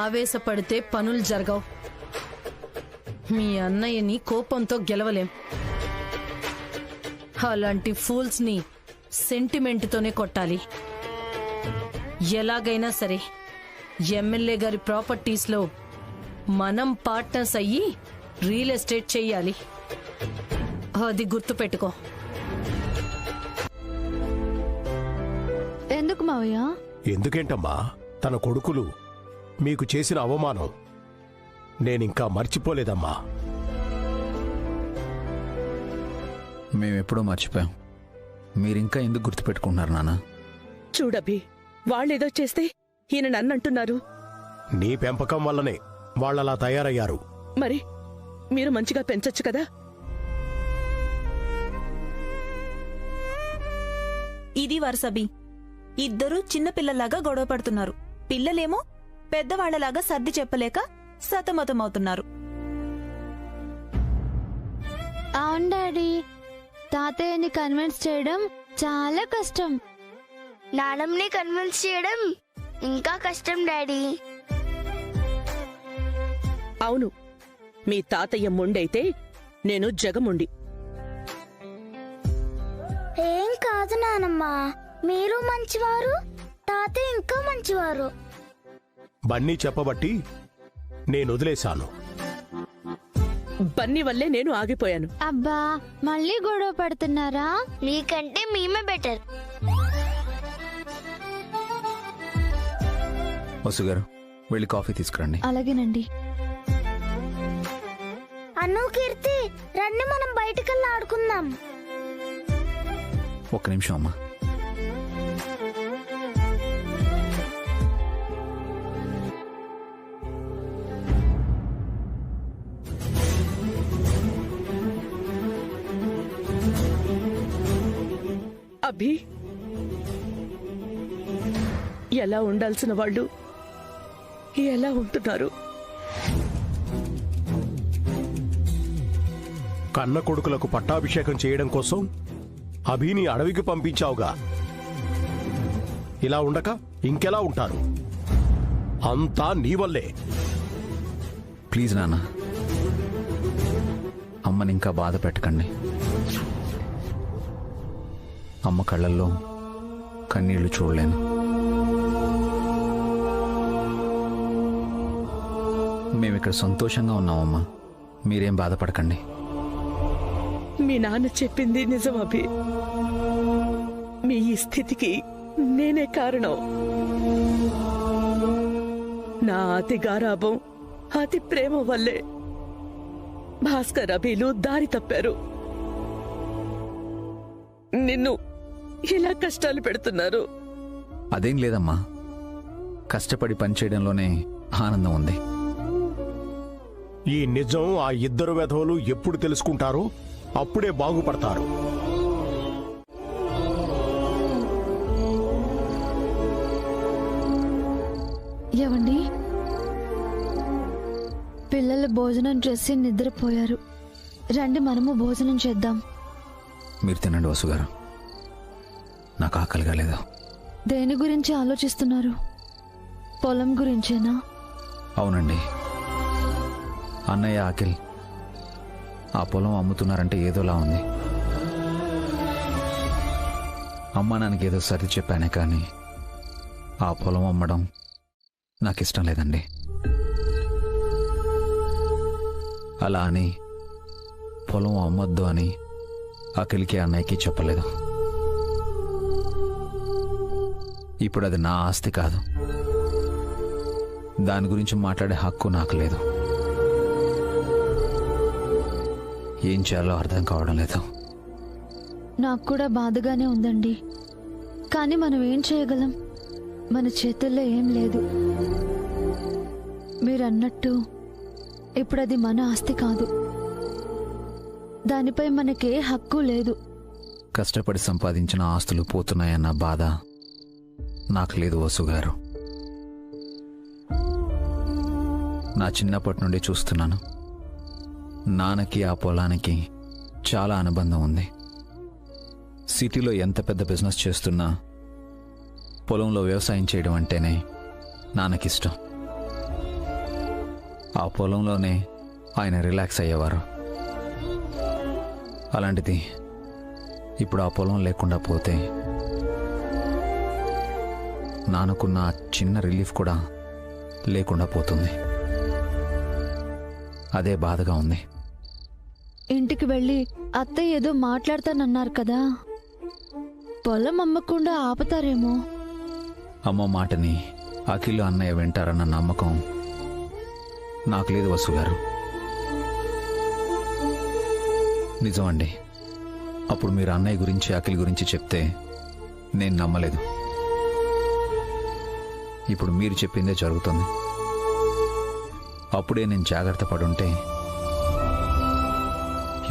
ఆవేశపడితే పనులు జరగవు. మీ అన్నయ్యని కోపంతో గెలవలేం. అలాంటి ఫూల్స్ ని సెంటిమెంట్తోనే కొట్టాలి. ఎలాగైనా సరే ఎమ్మెల్యే గారి ప్రాపర్టీస్ లో మనం పార్ట్నర్స్ అయ్యి రియల్ ఎస్టేట్ చెయ్యాలి. అది గుర్తుపెట్టుకో.
ఎందుకు మావయ్య?
ఎందుకేంటమ్మా, తన కొడుకులు మీకు చేసిన అవమానం నేనింకా మర్చిపోలేదమ్మా.
మేమెప్పుడో మర్చిపోయాం. మీరింకా ఎందుకు గుర్తుపెట్టుకుంటున్నారు నాన్న?
చూడబి, వాళ్ళేదో చేస్తే ఈయన నన్నంటున్నారు.
నీ పెంపకం వల్లనే వాళ్ళలా తయారయ్యారు.
మరి మీరు మంచిగా పెంచొచ్చు కదా.
ఇది వరుసబి. ఇద్దరూ చిన్నపిల్లలాగా గొడవ పడుతున్నారు. పిల్లలేమో పెద్దవాళ్లలాగా సర్ది చెప్పలేక సతమతమవుతున్నారు.
అవును డాడీ, తాతయ్యని కన్విన్స్ చేయడం చాలా కష్టం.
నానమ్మని కన్విన్స్ చేయడం ఇంకా కష్టం డాడీ.
అవును, మీ తాతయ్య మొండైతే నేను జగముండి.
ఏం కాదు నానమ్మ, మీరు మంచివారు, తాతయ్య ఇంకా మంచివారు.
బన్నీ చెప్పబట్టి నేను వదిలేశాను.
బన్నీ వల్లే నేను ఆగిపోయాను.
అబ్బా, మళ్ళీ గొడవ పడుతున్నారా?
మీకంటే మేమే బెటర్.
వసుగారు, వెళ్ళి కాఫీ తీసుకురండి.
అలాగేనండి.
అను, కీర్తి రండి, మనం బయటకెళ్ళి ఆడుకుందాం.
ఒక్క నిమిషం అమ్మా.
అభి, ఎలా ఉండాల్సిన వాళ్ళు ఎలా ఉంటున్నారు?
కన్న కొడుకులకు పట్టాభిషేకం చేయడం కోసం అభిని అడవికి పంపించావుగా. ఇలా ఉండక ఇంకెలా ఉంటారు? అంతా నీ వల్లే.
ప్లీజ్ నాన్న, అమ్మని ఇంకా బాధ పెట్టకండి. అమ్మ కళ్ళల్లో కన్నీళ్లు చూడలేను. మేమిక్కడ సంతోషంగా ఉన్నామమ్మా, మీరేం బాధపడకండి.
మీ నాన్న చెప్పింది నిజం అభి. మీ ఈ స్థితికి నేనే కారణం. నా అతి గారాబం, అతి ప్రేమ వల్లే భాస్కర్, అభిలు దారి తప్పారు. నిన్ను ఇలా కష్టాలు పెడుతున్నారు.
అదేం లేదమ్మా, కష్టపడి పనిచేయడంలోనే ఆనందం ఉంది.
ఈ నిజం ఆ ఇద్దరు వెధవలు ఎప్పుడు తెలుసుకుంటారో అప్పుడే బాగుపడతారు.
ఏవండి, పిల్లలు భోజనం చేసి నిద్రపోయారు. రండి, మనము భోజనం చేద్దాం.
మీరు తినండి వసుగారు, నాకు ఆకలిగా లేదు.
దేని గురించి ఆలోచిస్తున్నారు? పొలం గురించేనా?
అవునండి. అన్నయ్య, అఖిల్ ఆ పొలం అమ్ముతున్నారంటే ఏదోలా ఉంది. అమ్మ నాన్నకి ఏదో సర్ది చెప్పానే కానీ ఆ పొలం అమ్మడం నాకు ఇష్టం లేదండి. అలా అని పొలం అమ్మొద్దు అని అఖిల్కి, అన్నయ్యకి చెప్పలేదు. ఇప్పుడు అది నా ఆస్తి కాదు. దాని గురించి మాట్లాడే హక్కు నాకు లేదు. ఏం చేయాలో అర్థం కావడం లేదు.
నాకు కూడా బాధగానే ఉందండి. కానీ మనం ఏం చేయగలం? మన చేతుల్లో ఏం లేదు. మీరన్నట్టు ఇప్పుడు అది మన ఆస్తి కాదు. దానిపై మనకే హక్కు లేదు.
కష్టపడి సంపాదించిన ఆస్తులు పోతున్నాయన్న బాధ నాకు లేదు వసు గారు. నా చిన్నప్పటి నుండి చూస్తున్నాను. నాన్నకి ఆ పొలానికి చాలా అనుబంధం ఉంది. సిటీలో ఎంత పెద్ద బిజినెస్ చేస్తున్నా పొలంలో వ్యవసాయం చేయడం అంటేనే నాన్నకిష్టం. ఆ పొలంలోనే ఆయన రిలాక్స్ అయ్యేవారు. అలాంటిది ఇప్పుడు ఆ పొలం లేకుండా పోతే నాన్నకున్న చిన్న రిలీఫ్ కూడా లేకుండా పోతుంది. అదే బాధగా ఉంది.
ఇంటికి వెళ్ళి అత్తయ్య ఏదో మాట్లాడతానన్నారు కదా, పొలం అమ్మకుండా ఆపుతారేమో.
అమ్మ మాటని అఖిల్ అన్నయ్య వింటారన్న నమ్మకం నాకు లేదు వసు గారు. నిజమండి, అప్పుడు మీరు అన్నయ్య గురించి అఖిల్ గురించి చెప్తే నేను నమ్మలేదు. ఇప్పుడు మీరు చెప్పిందే జరుగుతుంది. అప్పుడే నేను జాగ్రత్త పడుంటే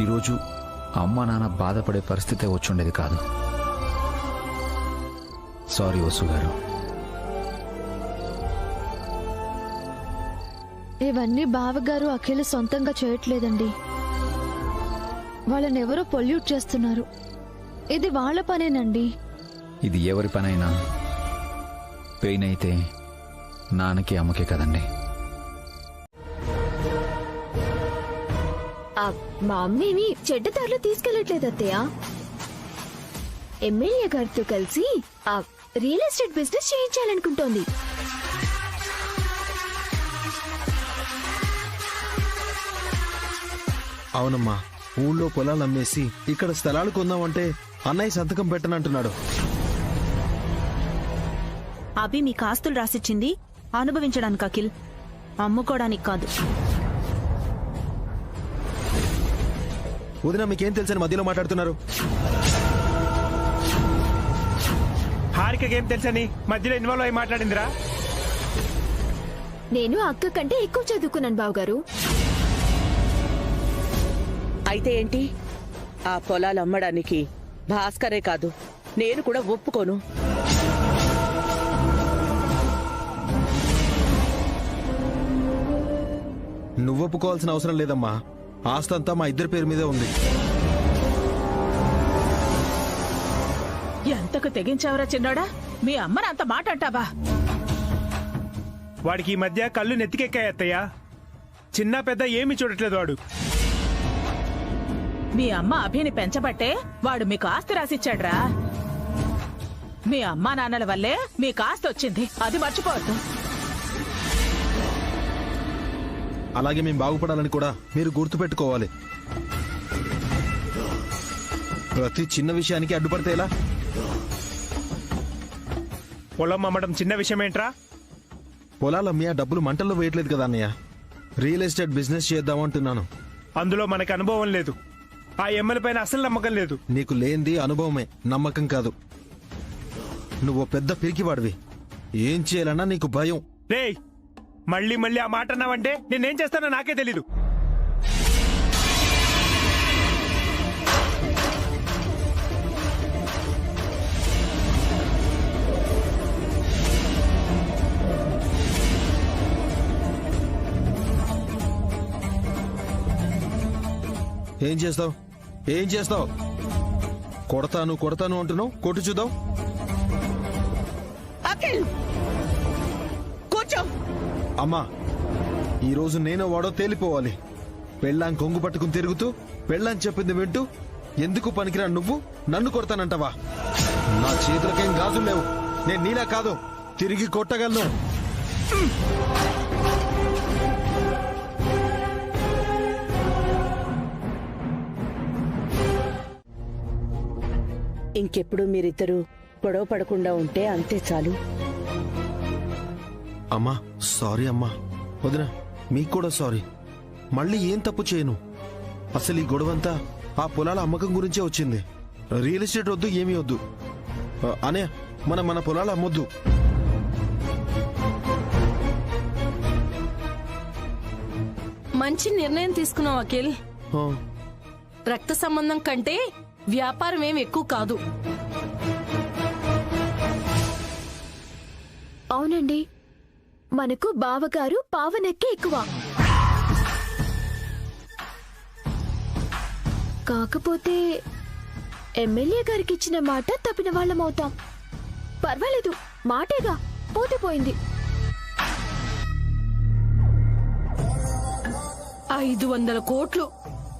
ఈరోజు అమ్మ నాన్న బాధపడే పరిస్థితే వచ్చుండేది కాదు. సారీ వసు గారు.
ఇవన్నీ బావగారు అఖిల్ సొంతంగా చేయట్లేదండి. వాళ్ళనెవరో పొల్యూట్ చేస్తున్నారు. ఇది వాళ్ళ పనేనండి.
ఇది ఎవరి పనైనా పెయిన్ అయితే నాన్నకి అమ్మకే కదండి.
మా అమ్మేమి చెడ్డదారిలో తీసుకెళ్లట్లేదు అత్తయ్య. ఎమ్మెల్యే గారితో కలిసి ఆ రియల్ ఎస్టేట్ బిజినెస్ చేయించాలనుకుంటోంది.
అవునమ్మా, ఊళ్ళో పొలాలు అమ్మేసి ఇక్కడ స్థలాలు కొందామంటే అన్నయ్య సంతకం పెట్టనంటున్నాడు.
అభి మీకు ఆస్తులు రాసిచ్చింది అనుభవించడానికి అఖిల్, అమ్ముకోవడానికి కాదు.
వదిన మీకేం తెలుసని మధ్యలో మాట్లాడుతున్నారు?
హారికకేం తెలుసని మధ్యలో ఇన్వాల్వ్ అయి మాట్లాడిందిరా?
నేను అక్క కంటే ఎక్కువ చదువుకున్నాను బావగారు.
అయితే ఏంటి? ఆ పొలాలు అమ్మడానికి భాస్కరే కాదు, నేను కూడా ఒప్పుకోను.
నువ్వు ఒప్పుకోవాల్సిన అవసరం లేదమ్మా. ఆస్తంతా మా ఇద్దరి పేరు మీదే ఉంది.
ఎంతకు తెగించావరా చిన్నోడా? మీ అమ్మని అంత మాట అంటావా?
వాడికి ఈ మధ్య కళ్ళు నెత్తికెక్కాయి అత్తయ్య. చిన్న పెద్ద ఏమీ చూడట్లేదు వాడు.
మీ అమ్మ అభిని పెంచబట్టే వాడు మీకు ఆస్తి రాసిచ్చాడ్రా. మీ అమ్మా నాన్నల వల్లే మీకు ఆస్తి వచ్చింది, అది మర్చిపోవద్దు.
అలాగే మేము బాగుపడాలని కూడా మీరు గుర్తుపెట్టుకోవాలి. ప్రతి చిన్న విషయానికి అడ్డుపడితే ఎలా?
పొలం అమ్మడం చిన్న విషయం ఏంట్రా?
పొలాలు అమ్మయ్య డబ్బులు మంటల్లో వేయట్లేదు కదా అన్నయ్య. రియల్ ఎస్టేట్ బిజినెస్ చేద్దామంటున్నాను.
అందులో మనకు అనుభవం లేదు. ఆ ఎమ్మెల్యే పైన అసలు నమ్మకం లేదు.
నీకు లేనిది అనుభవమే, నమ్మకం కాదు. నువ్వు పెద్ద పిరికివాడివి. ఏం చేయాలన్నా నీకు భయం.
రేయ్, మళ్ళీ మళ్ళీ ఆ మాట అన్నావంటే నేనేం చేస్తానో నాకే తెలీదు.
ఏం చేస్తావు? ఏం చేస్తావు? కొడతాను కొడతాను అంటున్నావు, కొట్టు చూద్దాం.
కూర్చో.
అమ్మా, ఈరోజు నేను వాడో తేలిపోవాలి. పెళ్ళాం కొంగు పట్టుకుని తిరుగుతూ పెళ్ళాం చెప్పింది వింటూ ఎందుకు పనికిరా నువ్వు నన్ను కొడతానంటావా? నా చేతులకేం గాజులు లేవు. నేను నీలా కాదు, తిరిగి కొట్టగలను.
ఇంకెప్పుడు మీరిద్దరూ గొడవ పడకుండా ఉంటే అంతే చాలు.
అమ్మా సారీ అమ్మా. వదినా మీకు కూడా సారీ. మళ్ళీ ఏం తప్పు చేయను. అసలు ఈ గొడవంతా ఆ పొలాల అమ్మకం గురించే వచ్చింది. రియల్ ఎస్టేట్ వద్దు, ఏమీ వద్దు. అనే మన పొలాలు అమ్మొద్దు.
మంచి నిర్ణయం తీసుకున్నావు అఖిల్. రక్త సంబంధం కంటే వ్యాపారం ఏం ఎక్కువ కాదు.
అవునండి, మనకు బావగారు పావనక్కే ఎక్కువ. కాకపోతే ఎమ్మెల్యే గారికి ఇచ్చిన మాట తప్పిన వాళ్ళమవుతాం. పర్వాలేదు, మాటేగా, పోతే పోయింది.
500 కోట్లు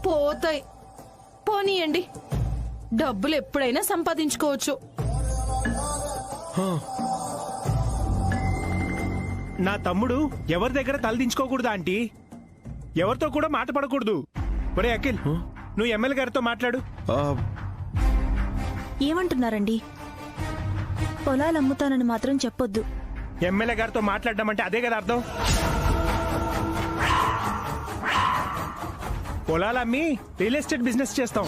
పోతాయి. పోనీయండి, డబ్బులు ఎప్పుడైనా సంపాదించుకోవచ్చు.
నా తమ్ముడు ఎవరి దగ్గర తలదించుకోకూడదు ఆంటీ. ఎవరితో కూడా మాట పడకూడదు. ఒరే అఖిల్, నువ్వు ఎమ్మెల్యే గారితో మాట్లాడు.
ఏమంటున్నారండి? పొలాలు అమ్ముతానని మాత్రం చెప్పొద్దు.
ఎమ్మెల్యే గారితో మాట్లాడడం అంటే అదే కదా అర్థం. పొలాలు అమ్మి రియల్ ఎస్టేట్ బిజినెస్ చేస్తాం.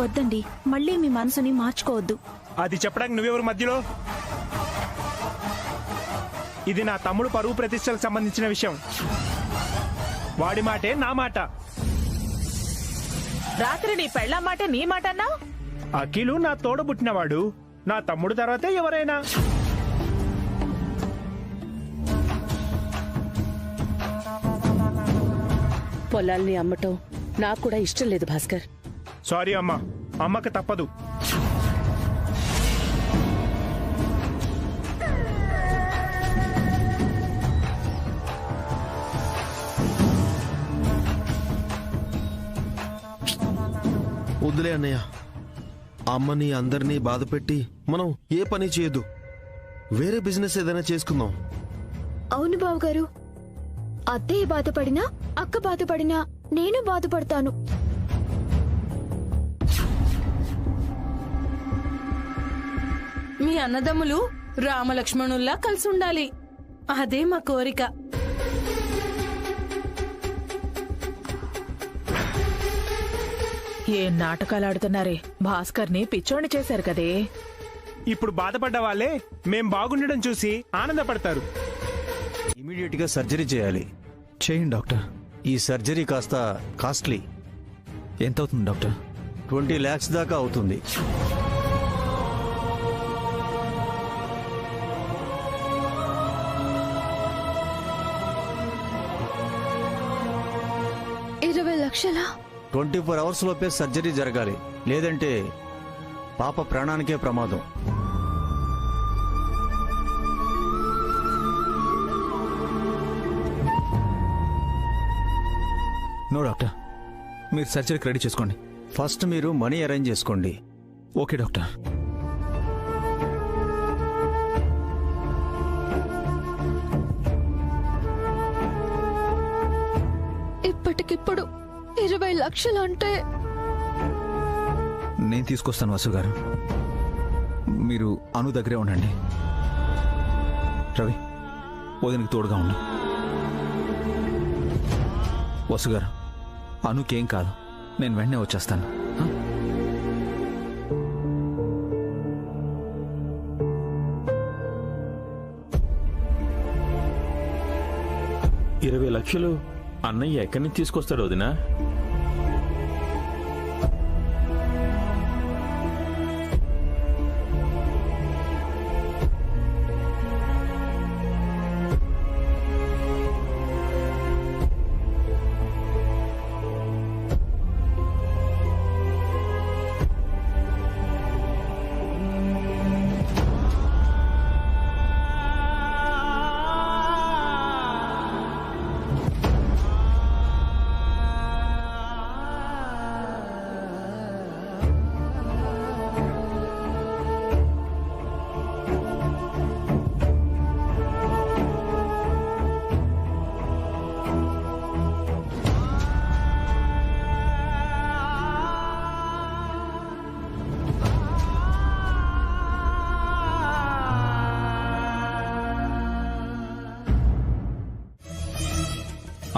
వద్దండి, మళ్ళీ మీ మనసుని మార్చుకోవద్దు.
అది చెప్పడానికి నువ్వెవరు మధ్యలో? ఇది నా తమ్ముడు పరువు ప్రతిష్టలకు సంబంధించిన విషయం. వాడి మాటే నా మాట.
రాత్రి నీ పెళ్ళ మాట నీ మాట అన్నావు.
అఖిలు నా తోడబుట్టినవాడు. నా తమ్ముడు తర్వాతే ఎవరైనా.
పొలాల్ని అమ్మటం నాకు కూడా ఇష్టం లేదు భాస్కర్.
సారీ అమ్మా, అమ్మకు తప్పదు.
వద్దులే అన్నయ్య. అమ్మని అందరినీ బాధపెట్టి మనం ఏ పని చేయొద్దు. వేరే బిజినెస్ ఏదైనా చేసుకుందాం.
అవును బావగారు, అత్తయ్య బాధపడినా, అక్క బాధపడినా నేను బాధపడతాను.
మీ అన్నదమ్ములు రామలక్ష్మణుల్లా కలిసి ఉండాలి. అదే మా కోరిక.
ఏ నాటకాలు ఆడుతున్నారే. భాస్కర్ ని పిచ్చోని చేశారు కదే.
ఇప్పుడు బాధపడ్డ వాళ్ళే మేం బాగుండడం చూసి ఆనందపడతారు.
ఇమీడియట్ గా సర్జరీ చేయాలి.
చేయండి డాక్టర్.
ఈ సర్జరీ కాస్త కాస్ట్లీ.
ఎంత అవుతుంది డాక్టర్?
20 lakhs దాకా అవుతుంది.
లక్షల
24 hours లోపే సర్జరీ జరగాలి. లేదంటే పాప ప్రాణానికే ప్రమాదం.
నో డాక్టర్, మీరు సర్జరీకి రెడీ చేసుకోండి.
ఫస్ట్ మీరు మనీ అరేంజ్ చేసుకోండి.
Okay doctor.
ఇప్పటికిప్పుడు 20 లక్షలు అంటే
నేను తీసుకొస్తాను వసు గారు. మీరు అను దగ్గరే ఉండండి. రవి, వదినకి తోడుగా ఉండు. వసు గారు, అనుకేం కాదు, నేను వెంటనే వచ్చేస్తాను.
20 లక్షలు అన్నయ్య ఎక్కడి నుంచి తీసుకొస్తాడు వదినా?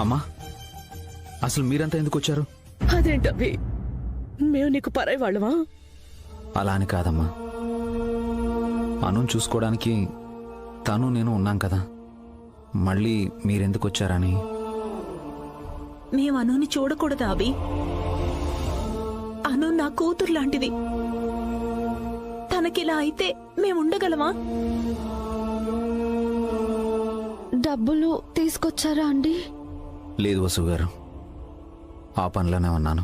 అమ్మా, అసలు మీరంతా ఎందుకు వచ్చారు?
అదేంటవి, మేము నీకు పరాయి వాళ్ళమా?
అలా అని కాదమ్మా, అను చూసుకోవడానికి తను నేను ఉన్నాం కదా, మళ్ళీ మీరెందుకు వచ్చారని.
మేము అనుని చూడకూడదా అభి? అను నా కూతురు లాంటిది. తనకిలా అయితే మేముండగలమా?
డబ్బులు తీసుకొచ్చారా అండి?
లేదు వసు గారు, ఆ పనిలోనే ఉన్నాను.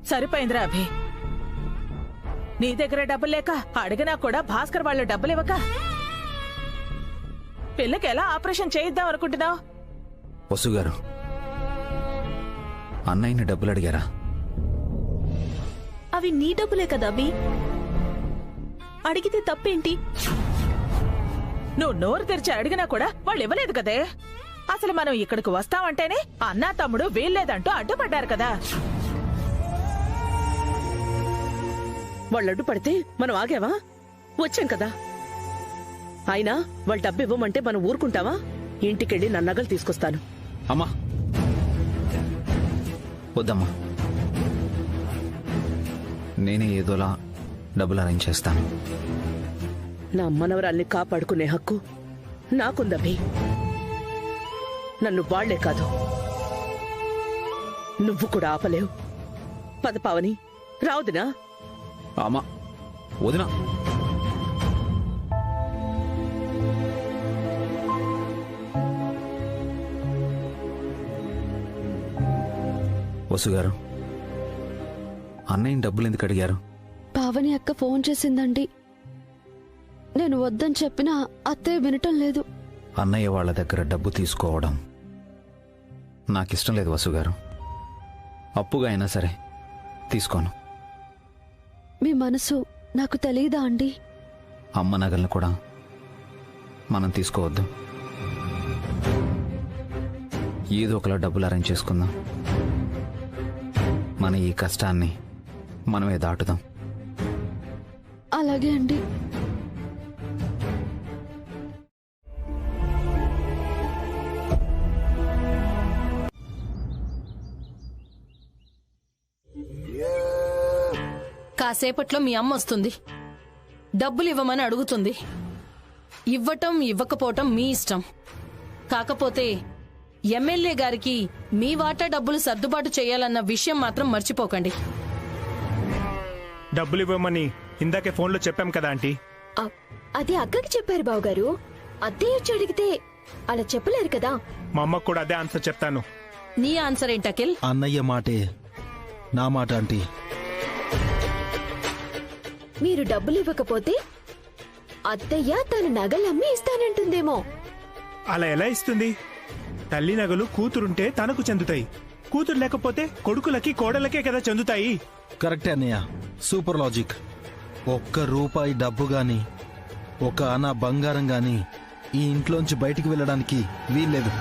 సరిపోయిందిరా అభి. నీ దగ్గర డబ్బులు లేక అడిగినా కూడా భాస్కర్ వాళ్ళు డబ్బులు ఇవ్వక పిల్లకి ఎలా ఆపరేషన్ చేయిద్దాం అనుకుంటున్నావు?
వసు గారు, అన్నయ్యని డబ్బులు అడిగారా?
అవి నీ డబ్బులే కదా అభి, అడిగితే తప్పేంటి?
నువ్వు నోరు తెరిచి అడిగినా కూడా వాళ్ళు ఇవ్వలేదు కదే. అసలు మనం ఇక్కడికి వస్తామంటేనే అన్నా తమ్ముడు వీల్లేదంటూ అడ్డుపడ్డారు కదా.
వాళ్ళు అడ్డుపడితే మనం ఆగావా? వచ్చాం కదా. అయినా వాళ్ళు డబ్బు ఇవ్వమంటే మనం ఊరుకుంటావా? ఇంటికెళ్ళి నా నగలు తీసుకొస్తాను.
అమ్మా వద్దమ్మా, నేనే ఏదోలా డబ్బులు అరేంజ్ చేస్తాను.
నా మనవరాల్ని కాపాడుకునే హక్కు నాకుందభి. నన్ను వాళ్లే కాదు, నువ్వు కూడా ఆపలేవు. పద పావని, రావుదినా?
అమ్మా వదినా, వసు గారు, అన్నయ్య డబ్బులు ఎందుకు అడిగారు?
పావని అక్క ఫోన్ చేసిందండి. నేను వద్దని చెప్పినా అత్తయ్య వినటం లేదు.
అన్నయ్య వాళ్ళ దగ్గర డబ్బు తీసుకోవడం నాకిష్టం లేదు వసు గారు. అప్పుగా అయినా సరే తీసుకోను.
మీ మనసు నాకు తెలీదా అండి?
అమ్మ నగలను కూడా మనం తీసుకోవద్దు. ఏదో ఒకలా డబ్బులు అరేంజ్ చేసుకుందాం. మన ఈ కష్టాన్ని మనమే దాటుదాం.
అలాగే అండి.
కాసేపట్లో మీ అమ్మ వస్తుంది. డబ్బులు ఇవ్వమని అడుగుతుంది. ఇవ్వటం ఇవ్వకపోవటం మీ ఇష్టం. కాకపోతే ఎమ్మెల్యే గారికి మీ వాటా డబ్బులు సర్దుబాటు చేయాలన్న విషయం మాత్రం మర్చిపోకండి.
డబ్బులు ఇవ్వమని ఇందాకే ఫోన్లో చెప్పాం కదా ఆంటీ.
అది అక్కకి చెప్పారు బావగారు. అద్దె వచ్చి అడిగితే అలా చెప్పలేరు కదా.
మా అమ్మకు కూడా అదే ఆన్సర్ చెప్తాను.
నీ ఆన్సర్ ఏంటి అఖిల్?
అన్నయ్య మాటే నా మాట ఆంటీ.
మీరు డబ్బులు ఇవ్వకపోతే అత్తయ్య తన నగలమ్మి ఇస్తానంటుందేమో.
అలా ఎలా ఇస్తుంది? తల్లి నగలు కూతురుంటే తనకు చెందుతాయి, కూతురు లేకపోతే కొడుకులకి కోడలకే కదా చెందుతాయి.
కరెక్టే అన్నయ్య, సూపర్ లాజిక్. ఒక్క రూపాయి డబ్బు గాని, ఒక అనా బంగారం గాని ఈ ఇంట్లోంచి బయటికి వెళ్ళడానికి వీల్లేదు.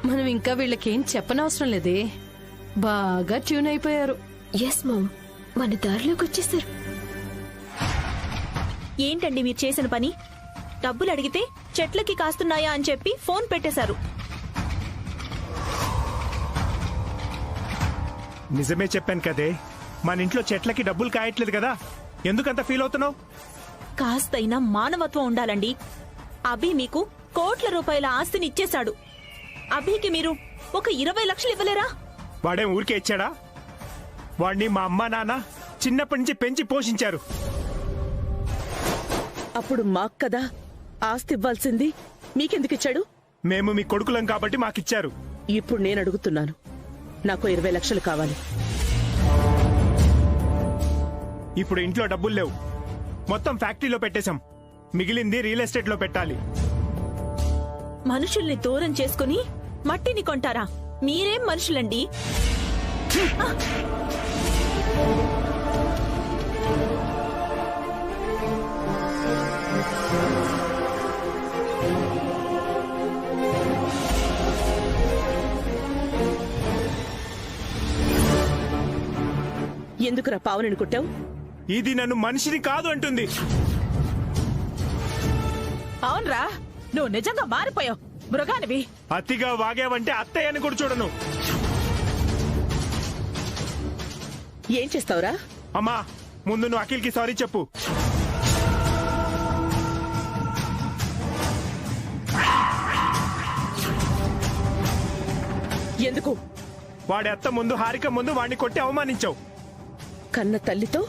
మనం ఇంకా వీళ్ళకేం చెప్పనవసరం లేదే. బాగా ట్యూన్ అయిపోయారు.
ఎస్ మామ్, మన దారిలోకి వచ్చేసారు.
ఏంటండి మీరు చేసిన పని? డబ్బులు అడిగితే చెట్లకి కాస్తున్నాయా అని చెప్పి ఫోన్ పెట్టేశారు.
నిజమే చెప్పాను కదే, మన ఇంట్లో చెట్లకి డబ్బులు కాయట్లేదు కదా. ఎందుకంత ఫీల్ అవుతున్నావు?
కాస్తైనా మానవత్వం ఉండాలండి. అభి మీకు కోట్ల రూపాయల ఆస్తిని ఇచ్చేశాడు. అభికి మీరు ఒక 20 లక్షలు ఇవ్వలేరా?
వాడేం ఊరికే ఇచ్చాడా? వాడిని మా అమ్మా నాన్న చిన్నప్పటి నుంచి పెంచి పోషించారు.
అప్పుడు మాకు కదా ఆస్తి ఇవ్వాల్సింది, మీకెందుకు ఇచ్చాడు?
మేము మీ కొడుకులం కాబట్టి మాకిచ్చారు.
ఇప్పుడు నేను అడుగుతున్నాను, నాకు 20 లక్షలు కావాలి.
ఇప్పుడు ఇంట్లో డబ్బులు లేవు, మొత్తం ఫ్యాక్టరీలో పెట్టేశాం. మిగిలింది రియల్ ఎస్టేట్ లో పెట్టాలి.
మనుషుల్ని దూరం చేసుకుని మట్టిని కొంటారా? మీరేం మనుషులండి?
ఎందుకురా పావుని కొట్టావు?
ఇది నన్ను మనిషిని కాదు అంటుంది.
అవునరా, నువ్వు నిజంగా మారిపోయావు మృగానివి.
అతిగా వాగావంటే అత్తయ్య అని కూడా చూడను.
ఏం చేస్తావురా?
అమ్మా ముందు నువ్వు అఖిల్కి సారీ చెప్పు.
ఎందుకు?
వాడి అత్త ముందు, హారిక ముందు వాడిని కొట్టి అవమానించావు.
కన్న తల్లితో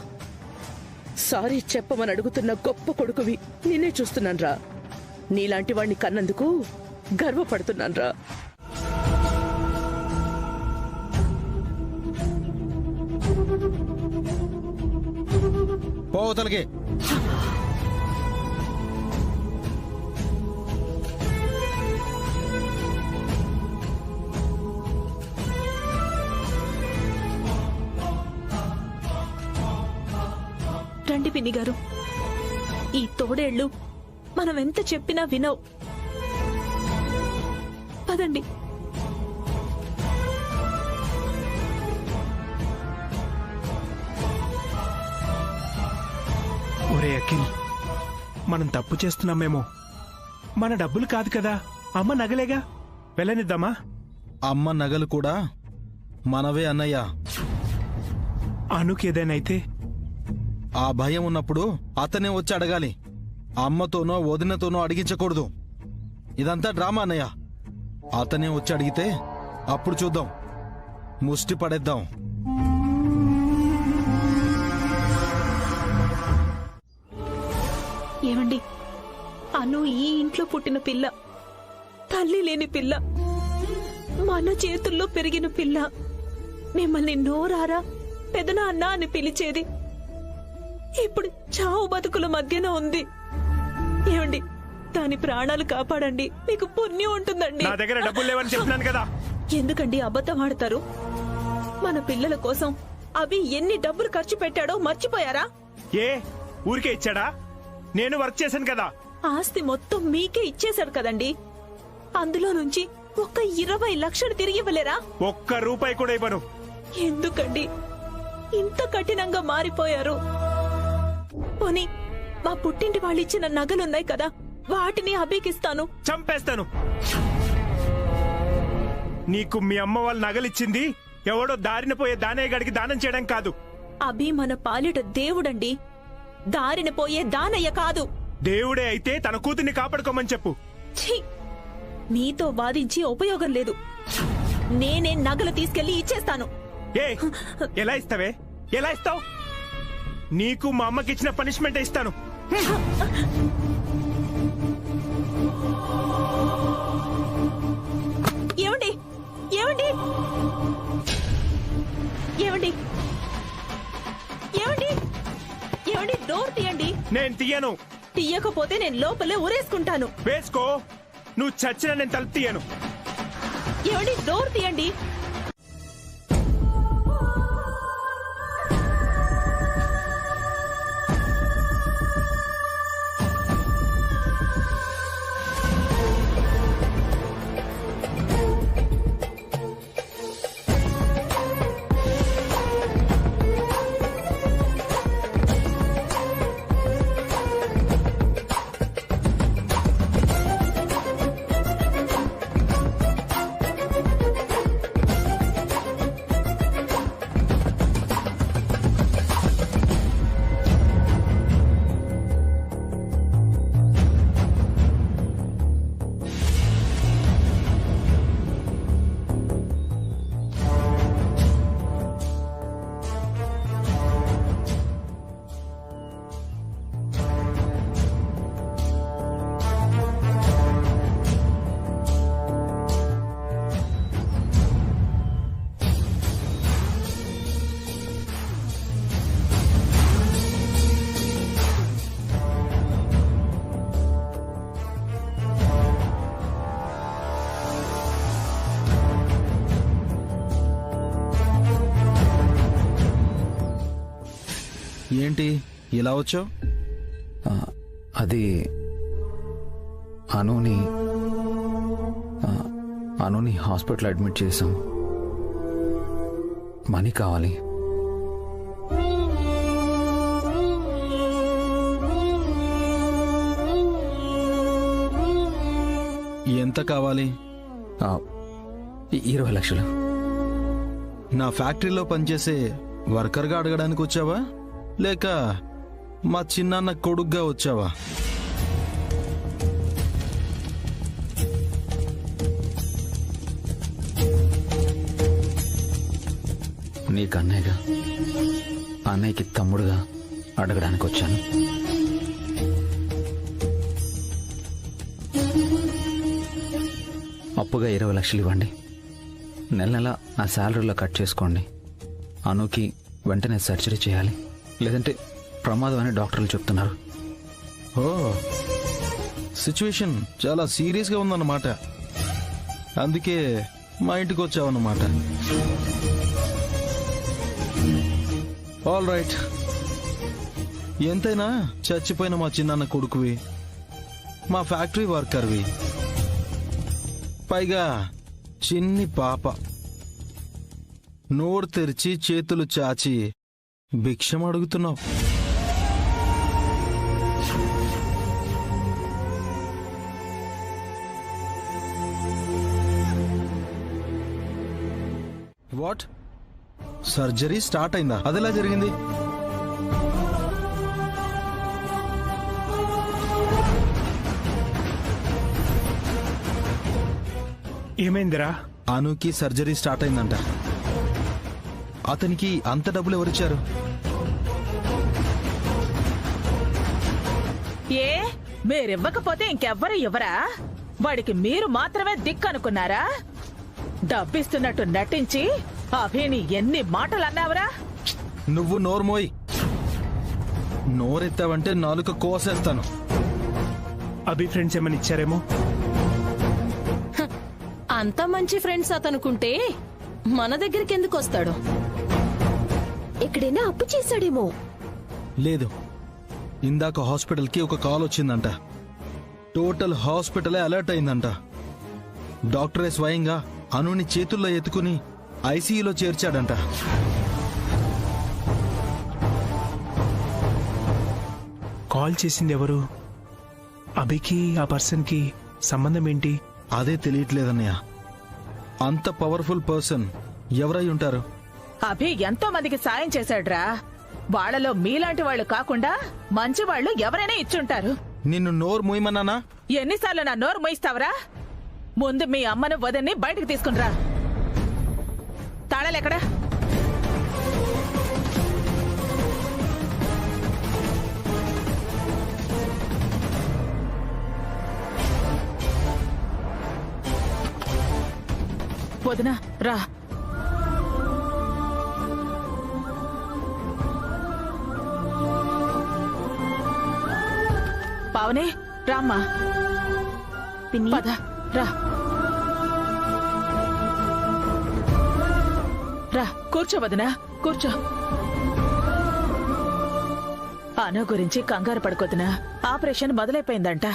సారీ చెప్పమని అడుగుతున్న గొప్ప కొడుకువి నిన్నే చూస్తున్నాన్రా. నీలాంటి వాణ్ణి కన్నందుకు గర్వపడుతున్నాన్రా.
పోతలకి
రండి పిన్ని గారు, ఈ తోడేళ్లు మనం ఎంత చెప్పినా వినవు. పదండి.
ఒరే అఖిల్, మనం తప్పు చేస్తున్నామేమో. మన డబ్బులు కాదు కదా, అమ్మ నగలేగా, వెళ్ళనిద్దామా?
అమ్మ నగలు కూడా మనవే అన్నయ్య.
అనుకేదైనైతే
ఆ భయం ఉన్నప్పుడు అతనే వచ్చి అడగాలి. అమ్మతోనో వదినతోనో అడిగించకూడదు. ఇదంతా డ్రామా అన్నయ్య. అతనే వచ్చి అడిగితే అప్పుడు చూద్దాం, ముష్టి పడేద్దాం.
ఏమండి, అను ఈ ఇంట్లో పుట్టిన పిల్ల, తల్లి లేని పిల్ల, మన చేతుల్లో పెరిగిన పిల్ల. మిమ్మల్ని నోరారా పెదనాన్న అని పిలిచేది ఇప్పుడు చావు బతుకుల మధ్యన ఉంది. ఏమండి, దాని ప్రాణాలు కాపాడండి, మీకు పుణ్యం ఉంటుందండి.
నా దగ్గర డబ్బులు లేవని చెప్తున్నాను కదా.
ఎందుకండి అబద్ధం ఆడతారు? మన పిల్లల కోసం అవి ఎన్ని డబ్బులు ఖర్చు పెట్టాడో మర్చిపోయారా?
ఏ ఊరికే ఇచ్చాడా? నేను వర్క్ చేశాను కదా.
ఆస్తి మొత్తం మీకే ఇచ్చేశాడు కదండి. అందులో నుంచి ఒక్క 20 లక్షలు తిరిగి ఇవ్వలేరా?
ఒక్క రూపాయి కూడా ఇవ్వను.
ఎందుకండి ఇంత కఠినంగా మారిపోయారు? పోనీ మా పుట్టింటి వాళ్ళు ఇచ్చిన నగలున్నాయి కదా, వాటిని అభికిస్తాను.
చంపేస్తాను. నీకు మీ అమ్మ వాళ్ళ నగలిచ్చింది ఎవడో దారిన పోయే దానయ్య గడికి దానం చేయడం కాదు.
అభి మన పాలిట దేవుడండి, దారిన పోయే దానయ్య కాదు.
దేవుడే అయితే తన కూతుర్ని కాపాడుకోమని చెప్పు.
ఛీ! మీతో వాదించి ఉపయోగం లేదు. నేనే నగలు తీసుకెళ్లి ఇచ్చేస్తాను.
ఏ ఎలా ఇస్తావే? ఎలా ఇస్తావు? నీకు మా అమ్మకి ఇచ్చిన పనిష్మెంట్ ఇస్తాను.
ఏమండి, ఏమండి, ఏమండి, ఏమండి, ఏమండి, డోర్ తీయండి.
నేను తీయను.
తీయకపోతే నేను లోపలే ఊరేసుకుంటాను.
వేసుకో, నువ్వు చచ్చినా నేను తలుపు తీయను.
ఏమండి, డోర్ తీయండి.
ఏంటి ఇలా వచ్చావు?
అది అనుని హాస్పిటల్ అడ్మిట్ చేశాం. మనీ కావాలి.
ఎంత కావాలి?
20 లక్షలు.
నా ఫ్యాక్టరీలో పనిచేసే వర్కర్గా అడగడానికి వచ్చావా, లేక మా చిన్నాన్న కొడుగ్గా వచ్చావా?
నీకు అన్నయ్యగా, అన్నయ్యకి తమ్ముడుగా అడగడానికి వచ్చాను. అప్పుగా 20 లక్షలు ఇవ్వండి. నెల నెల నా శాలరీలో కట్ చేసుకోండి. అనుకి వెంటనే సర్జరీ చేయాలి, లేదంటే ప్రమాదం అని డాక్టర్లు చెప్తున్నారు.
ఓ, సిచ్యువేషన్ చాలా సీరియస్గా ఉందన్నమాట. అందుకే మా ఇంటికి వచ్చావన్నమాట. ఆల్ రైట్, ఎంతైనా చచ్చిపోయిన మా చిన్నాన్న కొడుకువి, మా ఫ్యాక్టరీ వర్కర్వి, పైగా చిన్ని పాప. నోరు తెరిచి చేతులు చాచి భిక్షం అడుగుతున్నావు. వాట్? సర్జరీ స్టార్ట్ అయిందా? అదెలా జరిగింది?
ఏమైందిరా?
అనుకి సర్జరీ స్టార్ట్ అయిందంట. అతనికి అంత డబ్బులు ఎవరిచ్చారు?
ఏ మీరివ్వకపోతే ఇంకెవ్వరు ఇవ్వరా? వాడికి మీరు మాత్రమే దిక్కు అనుకున్నారా? డబ్బిస్తున్నట్టు నటించి అభిని ఎన్ని మాటలు అన్నావురా?
నువ్వు నోర్మోయ్. నోరెత్తావంటే నాలుక కోసేస్తాను.
అభి ఫ్రెండ్స్ ఏమని ఇచ్చారేమో.
అంత మంచి ఫ్రెండ్స్ అతనుకుంటే మన దగ్గరికి ఎందుకు వస్తాడు?
ఎక్కడైనా అప్పు చేశాడేమో.
లేదు, ఇందాక హాస్పిటల్కి ఒక కాల్ వచ్చిందంట. టోటల్ హాస్పిటలే అలర్ట్ అయిందంట. డాక్టరే స్వయంగా అనుని చేతుల్లో ఎత్తుకుని ఐసీయూలో చేర్చాడంట.
కాల్ చేసింది ఎవరు? అభికి ఆ పర్సన్ కి సంబంధం ఏంటి?
అదే తెలియట్లేదన్నయ్య. అంత పవర్ఫుల్ పర్సన్ ఎవరై ఉంటారు?
అభి ఎంతో మందికి సాయం చేశాడ్రా. వాళ్లలో మీలాంటి వాళ్ళు కాకుండా మంచి వాళ్ళు ఎవరైనా ఇచ్చుంటారు.
నిన్ను నోరు మూయమన్నానా?
ఎన్నిసార్లు నా నోరు మోయిస్తావరా? ముందు మీ అమ్మను వదని బయటకు తీసుకునిరా. తాళాలెక్కడా? వదినా రా. పావనే రామ్మా. పద రా. రా కూర్చో వదినా, కూర్చో. అను గురించి కంగారు పడుకోదినా. ఆపరేషన్ మొదలైపోయిందంట.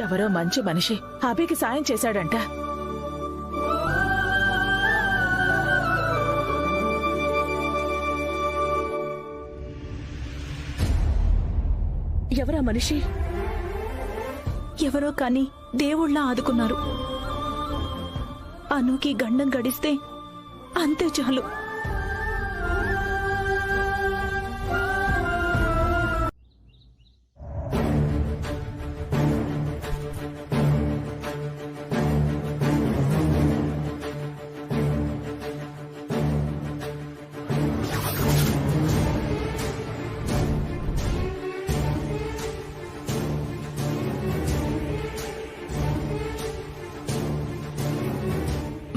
ఎవరో మంచి మనిషి అభికి సాయం చేశాడంట.
ఎవరా మనిషి? ఎవరో కాని దేవుళ్ళ ఆదుకున్నారు. అనుకి గండం గడిస్తే అంతే చాలు.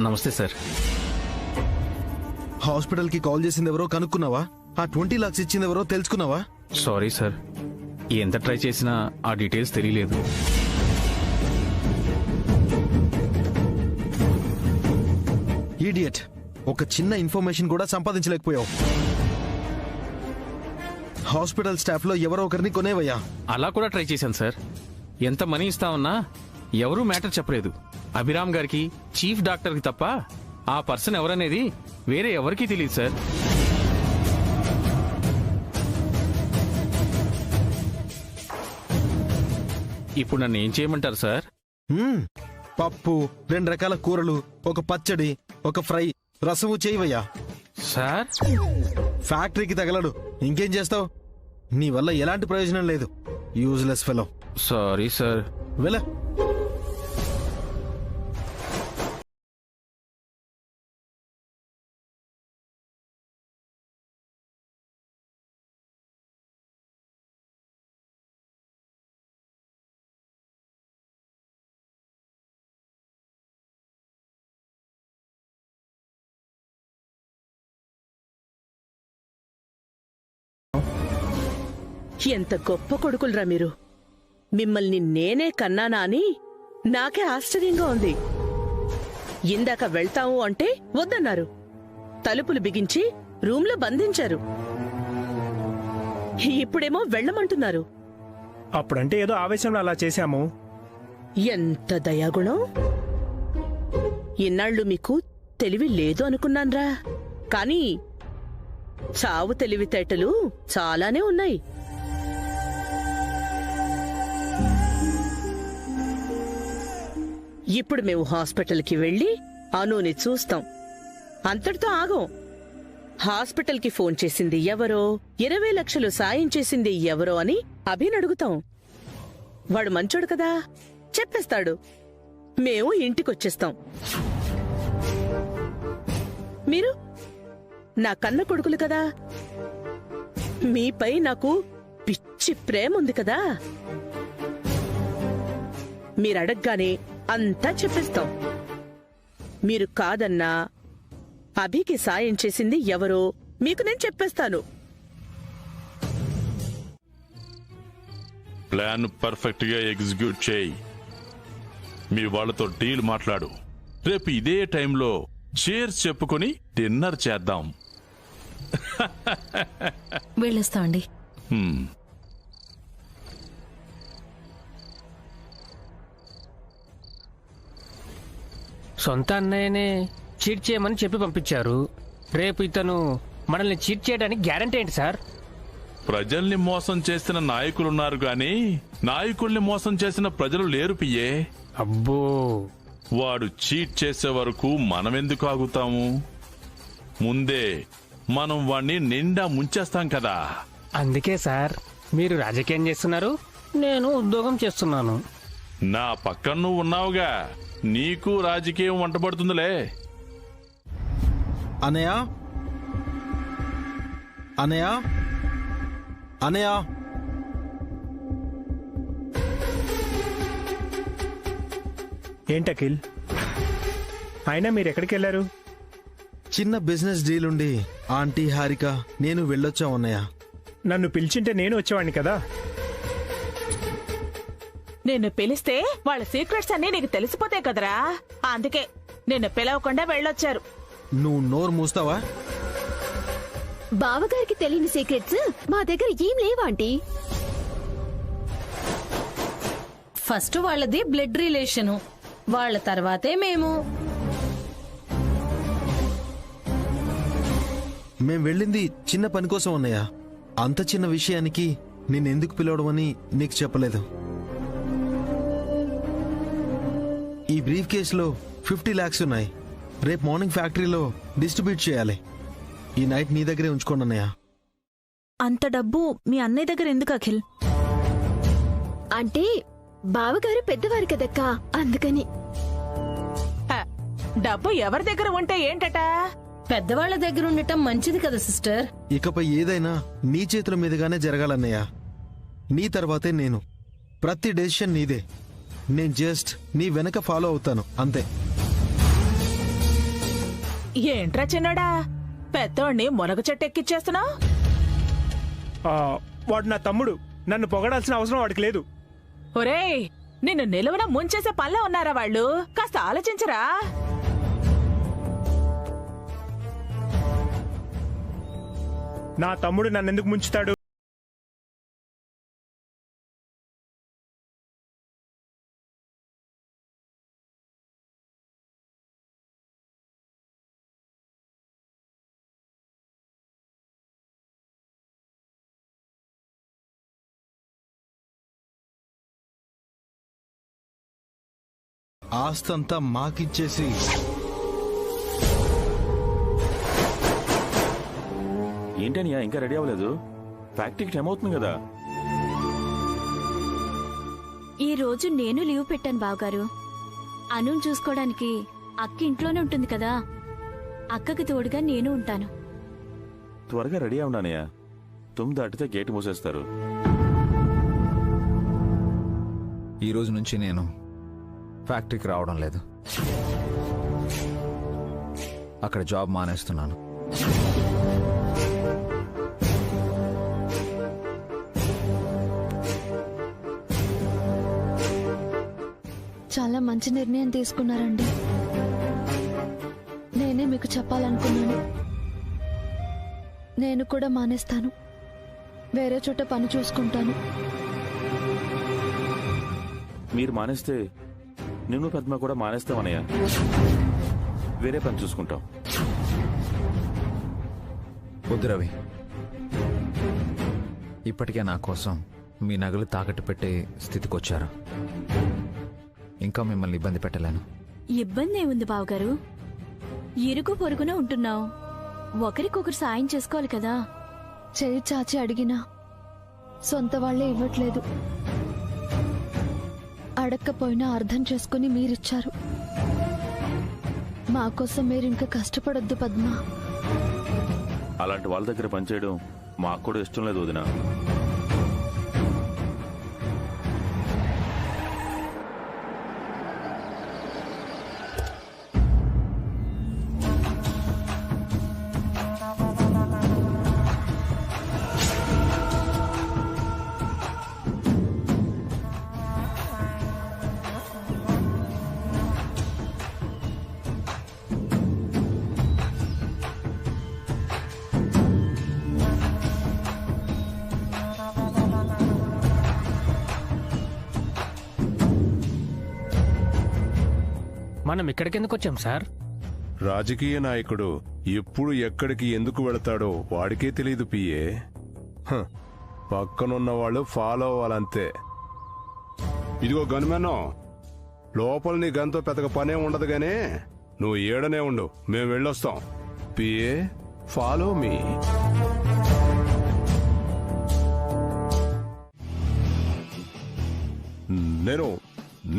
నమస్తే సార్.
హాస్పిటల్కి కాల్ చేసింది ఎవరో కనుక్కున్నావా? ఆ 20 lakhs ఇచ్చింది ఎవరో తెలుసుకున్నావా?
సారీ సార్, ఎంత ట్రై చేసినా ఆ డీటెయిల్స్ తెలియలేదు.
ఈడియట్, ఒక చిన్న ఇన్ఫర్మేషన్ కూడా సంపాదించలేకపోయావు. హాస్పిటల్ స్టాఫ్ లో ఎవరో ఒకరిని కొనేవయ్యా.
అలా కూడా ట్రై చేశాను సార్. ఎంత మనీ ఇస్తామన్నా ఎవరూ మ్యాటర్ చెప్పలేదు. అభిరామ్ గారికి, చీఫ్ డాక్టర్కి తప్ప ఆ పర్సన్ ఎవరనేది వేరే ఎవరికీ తెలియదు సార్. ఇప్పుడు నన్ను ఏం చేయమంటారు సార్?
పప్పు, 2 రకాల కూరలు, ఒక పచ్చడి, ఒక ఫ్రై, రసము చేయవయ్యా.
సార్
ఫ్యాక్టరీకి తగలడు, ఇంకేం చేస్తావు? నీ వల్ల ఎలాంటి ప్రయోజనం లేదు. Useless fellow.
Sorry sir.
వెళ్ళ.
ఎంత గొప్ప కొడుకులరా మీరు. మిమ్మల్ని నేనే కన్నానా అని నాకే ఆశ్చర్యంగా ఉంది. ఇందాక వెళ్తాము అంటే వద్దన్నారు. తలుపులు బిగించి రూంలో బంధించారు. ఇప్పుడేమో వెళ్ళమంటున్నారు.
అప్పుడంటే ఏదో ఆవేశంలో అలా చేశాము.
ఎంత దయాగుణం. ఇన్నాళ్ళు మీకు తెలివి లేదు అనుకున్నాన్రా. కానీ చావు తెలివితేటలు చాలానే ఉన్నాయి. ఇప్పుడు మేము హాస్పిటల్కి వెళ్ళి అనూని చూస్తాం. అంతటితో ఆగం. హాస్పిటల్కి ఫోన్ చేసింది ఎవరో, 20 లక్షలు సాయం చేసింది ఎవరో అని అభిని అడుగుతాం. వాడు మంచోడు కదా, చెప్పేస్తాడు. మేము ఇంటికొచ్చేస్తాం. మీరు నా కన్న కొడుకులు కదా, మీపై నాకు పిచ్చి ప్రేమ ఉంది కదా. మీరడగ్గానే అంతా చెప్పేస్తాం. మీరు కాదన్నా అభికి సాయం చేసింది ఎవరో మీకు నేను చెప్పేస్తాను.
ప్లాన్ పర్ఫెక్ట్ గా ఎగ్జిక్యూట్ చేయి. మీ వాళ్ళతో డీల్ మాట్లాడు. రేపు ఇదే టైంలో చీర్స్ చెప్పుకొని డిన్నర్ చేద్దాం.
వెళ్ళొస్తామండి.
సొంత అన్నయ్యనే చీట్ చేయమని చెప్పి పంపించారు. రేపు ఇతను మనల్ని చీట్ చేయడానికి గ్యారంటీ ఏంటి సార్?
ప్రజల్ని మోసం చేసిన నాయకులున్నారు గాని నాయకుల్ని మోసం చేసిన ప్రజలు లేరు పియ్యే.
అబ్బో,
వాడు చీట్ చేసే వరకు మనమెందుకు ఆగుతాము? ముందే మనం వాణ్ణి నిండా ముంచేస్తాం కదా.
అందుకే సార్ మీరు రాజకీయం చేస్తున్నారు, నేను ఉద్యోగం చేస్తున్నాను.
నా పక్కన నువ్వు ఉన్నావుగా, నీకు రాజకీయం వంటపడుతుందిలే.
అనయ్య, అనయ్య, అనయ్య.
ఏంటకిల్, అయినా మీరు ఎక్కడికి వెళ్ళారు?
చిన్న బిజినెస్ డీల్ ఉండి ఆంటీ హారిక నేను వెళ్ళొచ్చాం అన్నయ్య.
నన్ను పిలిచింటే నేను వచ్చేవాడిని కదా.
నిన్ను పిలిస్తే వాళ్ళ సీక్రెట్స్ అన్నీ నీకు తెలిసిపోతాయి కదరా. అందుకే నిన్ను పిలవకుండా వెళ్ళొచ్చారు.
నువ్వు నోరు మూస్తావా?
బావగారికి తెలియని సీక్రెట్స్ మా దగ్గర ఏం లేవా ఆంటీ?
ఫస్ట్ వాళ్ళది బ్లడ్ రిలేషను, వాళ్ళ తర్వాతే మేము.
మేం వెళ్ళింది చిన్న పని కోసం అన్నయ్య. అంత చిన్న విషయానికి నిన్నెందుకు పిలవడమని నీకు చెప్పలేదు. ఈ బ్రీఫ్ కేసులో 50 lakhs ఉన్నాయి. రేపు మార్నింగ్ ఫ్యాక్టరీలో డిస్ట్రిబ్యూట్ చేయాలి. ఈ నైట్ నీ దగ్గరే ఉంచుకోండి అన్నయ్య.
అంత డబ్బు మీ అన్నయ్య దగ్గర ఎందుకు అఖిల్?
అంటే బావగారు పెద్దవారు కదక్కా, అందుకని.
డబ్బు ఎవరి దగ్గర ఉంటే ఏంటట?
పెద్దవాళ్ల దగ్గర ఉండటం మంచిది కదా సిస్టర్.
ఇకపై ఏదైనా నీ చేతుల మీదుగానే జరగాలన్నయ్య. నీ తర్వాతే నేను. ప్రతి డెసిషన్ నీదే. నేను జస్ట్ నీ వెనక ఫాలో అవుతాను అంతే.
ఏంట్రా చిన్నడా, పెద్దోడిని మునగ చెట్టు ఎక్కిచ్చేస్తున్నావు?
వాడు నా తమ్ముడు, నన్ను పొగడాల్సిన అవసరం వాడికి లేదు.
ఒరేయ్, నిన్ను నిలువున ముంచేసే పనిలో ఉన్నారా వాళ్ళు? కాస్త ఆలోచించరా.
నా తమ్ముడు నన్నెందుకు ముంచుతాడు?
ఆస్తంతా మాకిచ్చేసి
ఏంటనియా ఇంకా రెడీ అవ్వలేదు? ఫ్యాక్టరీకి టైం అవుతుంది కదా.
ఈ రోజు నేను లీవ్ పెట్టాను బావగారు. అనుని చూసుకోవడానికి అక్క ఇంట్లోనే ఉంటుంది కదా, అక్కకి తోడుగా నేను ఉంటాను.
త్వరగా రెడీ అవునానయ్యా, 9 దాటితే గేట్ మూసేస్తారు.
ఈ రోజు నుంచి నేను ఫ్యాక్టరీకి రావడం లేదు. అక్కడ జాబ్ మానేస్తున్నాను.
చాలా మంచి నిర్ణయం తీసుకున్నారండి. నేనే మీకు చెప్పాలనుకున్నాను. నేను కూడా మానేస్తాను. వేరే చోట పని చూసుకుంటాను.
మీరు మానేస్తే నిన్ను పద్మ కూడా మానేస్తామన్నయ్య. వేరే పని చూసుకుంటాం.
వద్దు రవి, ఇప్పటికే నా కోసం మీ నగలు తాకట్టు పెట్టే స్థితికి వచ్చారు. ఇంకా మిమ్మల్ని ఇబ్బంది పెట్టలేను.
ఇబ్బంది ఏముంది బావగారు? ఇరుగు పొరుగున ఉంటున్నావు, ఒకరికొకరు సాయం చేసుకోవాలి కదా.
చేయి చాచి అడిగినా సొంత వాళ్లే ఇవ్వట్లేదు. అడక్కపోయినా అర్థం చేసుకుని మీరిచ్చారు. మా కోసం మీరు ఇంకా కష్టపడొద్దు పద్మ.
అలాంటి వాళ్ళ దగ్గర పనిచేయడం మాకు కూడా ఇష్టం లేదు వదినా.
మనం ఇక్కడికి ఎందుకు వచ్చాం సార్?
రాజకీయ నాయకుడు ఎప్పుడు ఎక్కడికి ఎందుకు వెళతాడో వాడికే తెలియదు పిఏ. పక్కనున్న వాళ్ళు ఫాలో అవ్వాలంతే.
ఇదిగో గన్మెన్నో, లోపల నీ గన్తో పెద్దగా పనే ఉండదు గానీ నువ్వు ఏడనే ఉండు, మేము వెళ్ళొస్తాం. PA follow me.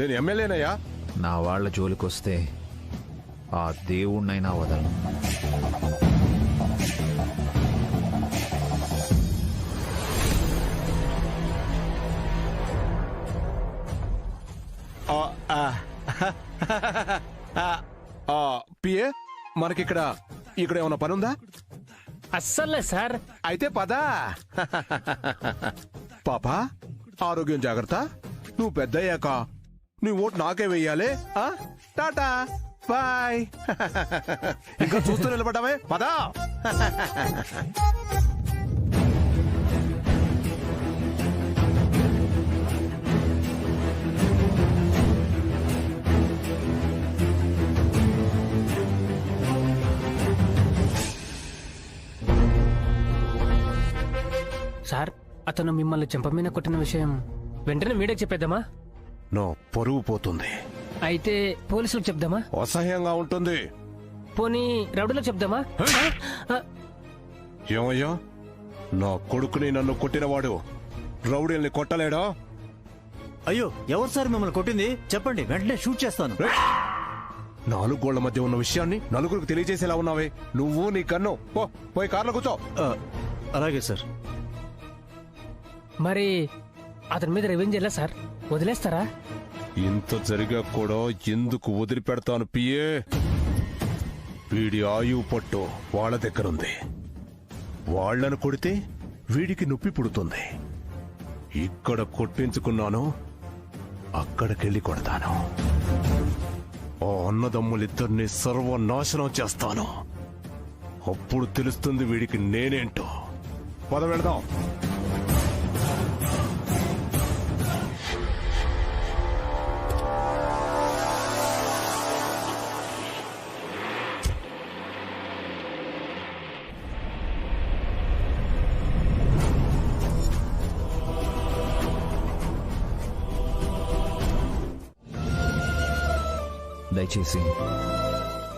నేను ఎమ్మెల్యేనయ్యా.
నా వాళ్ల జోలికొస్తే ఆ దేవుణ్ణైనా వదలను.
పిఏ మనకిక్కడ ఏమైనా పని ఉందా?
అస్సలే సార్.
అయితే పదా. పాపా ఆరోగ్యం జాగ్రత్త. నువ్వు పెద్దయ్యాక నీ ఓటు నాకే వెయ్యాలి. టాటా బాయ్. ఇంకా చూస్తూ నిలబడ్డావే, పదా.
సార్, అతను మిమ్మల్ని చెంపమీద కొట్టిన విషయం వెంటనే మీడియాకి చెప్పేద్దామా?
నో, పరువు పోతుంది.
అయితే పోలీసులకు చెప్దామా?
అసహ్యంగా ఉంటుంది.
పోనీ రౌడీలకు చెప్దామా?
ఏమయ్యా, నా కొడుకుని నన్ను కొట్టినవాడు రౌడీల్ని కొట్టలేడా?
అయ్యో, ఎవరు సార్ మిమ్మల్ని కొట్టింది? చెప్పండి, వెంటనే షూట్ చేస్తాను.
4 గోళ్ల మధ్య ఉన్న విషయాన్ని నలుగురికి తెలియజేసేలా ఉన్నావే నువ్వు, నీ కన్ను. పోయి కార్లో కూర్చో.
అలాగే సార్.
మరి అతని మీద రివెంజ్ ఎలా సార్? వదిలేస్తారా?
ఇంత జరిగా కూడా ఎందుకు వదిలిపెడతాను పిఏ? వీడి ఆయువు పట్టు వాళ్ళ దగ్గరుంది. వాళ్లను కొడితే వీడికి నొప్పి పుడుతుంది. ఇక్కడ కొట్టించుకున్నాను, అక్కడికెళ్ళి కొడతాను. ఆ అన్నదమ్ములిద్దరిని సర్వనాశనం చేస్తాను. అప్పుడు తెలుస్తుంది వీడికి నేనేంటో. పద వెళదాం.
దయచేసి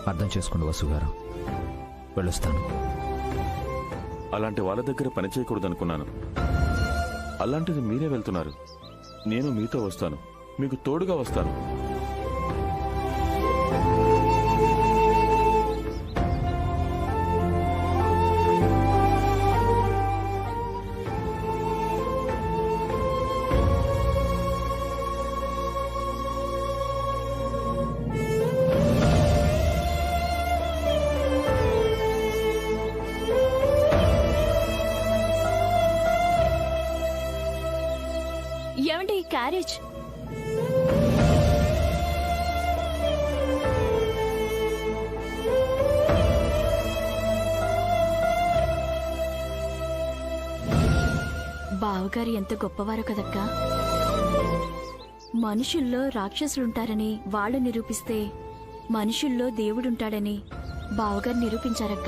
అర్థం చేసుకోండి వసు గారు. వెళ్ళొస్తాను.
అలాంటి వాళ్ళ దగ్గర పని చేయకూడదనుకున్నాను. అలాంటిది మీరే వెళ్తున్నారు. నేను మీతో వస్తాను, మీకు తోడుగా వస్తాను.
ఏమండి క్యారేజ్? బావగారు ఎంత గొప్పవారు కదక్కా. మనుషుల్లో రాక్షసులుంటారని వాళ్ళు నిరూపిస్తే మనుషుల్లో దేవుడుంటాడని బావగారు నిరూపించారక్క.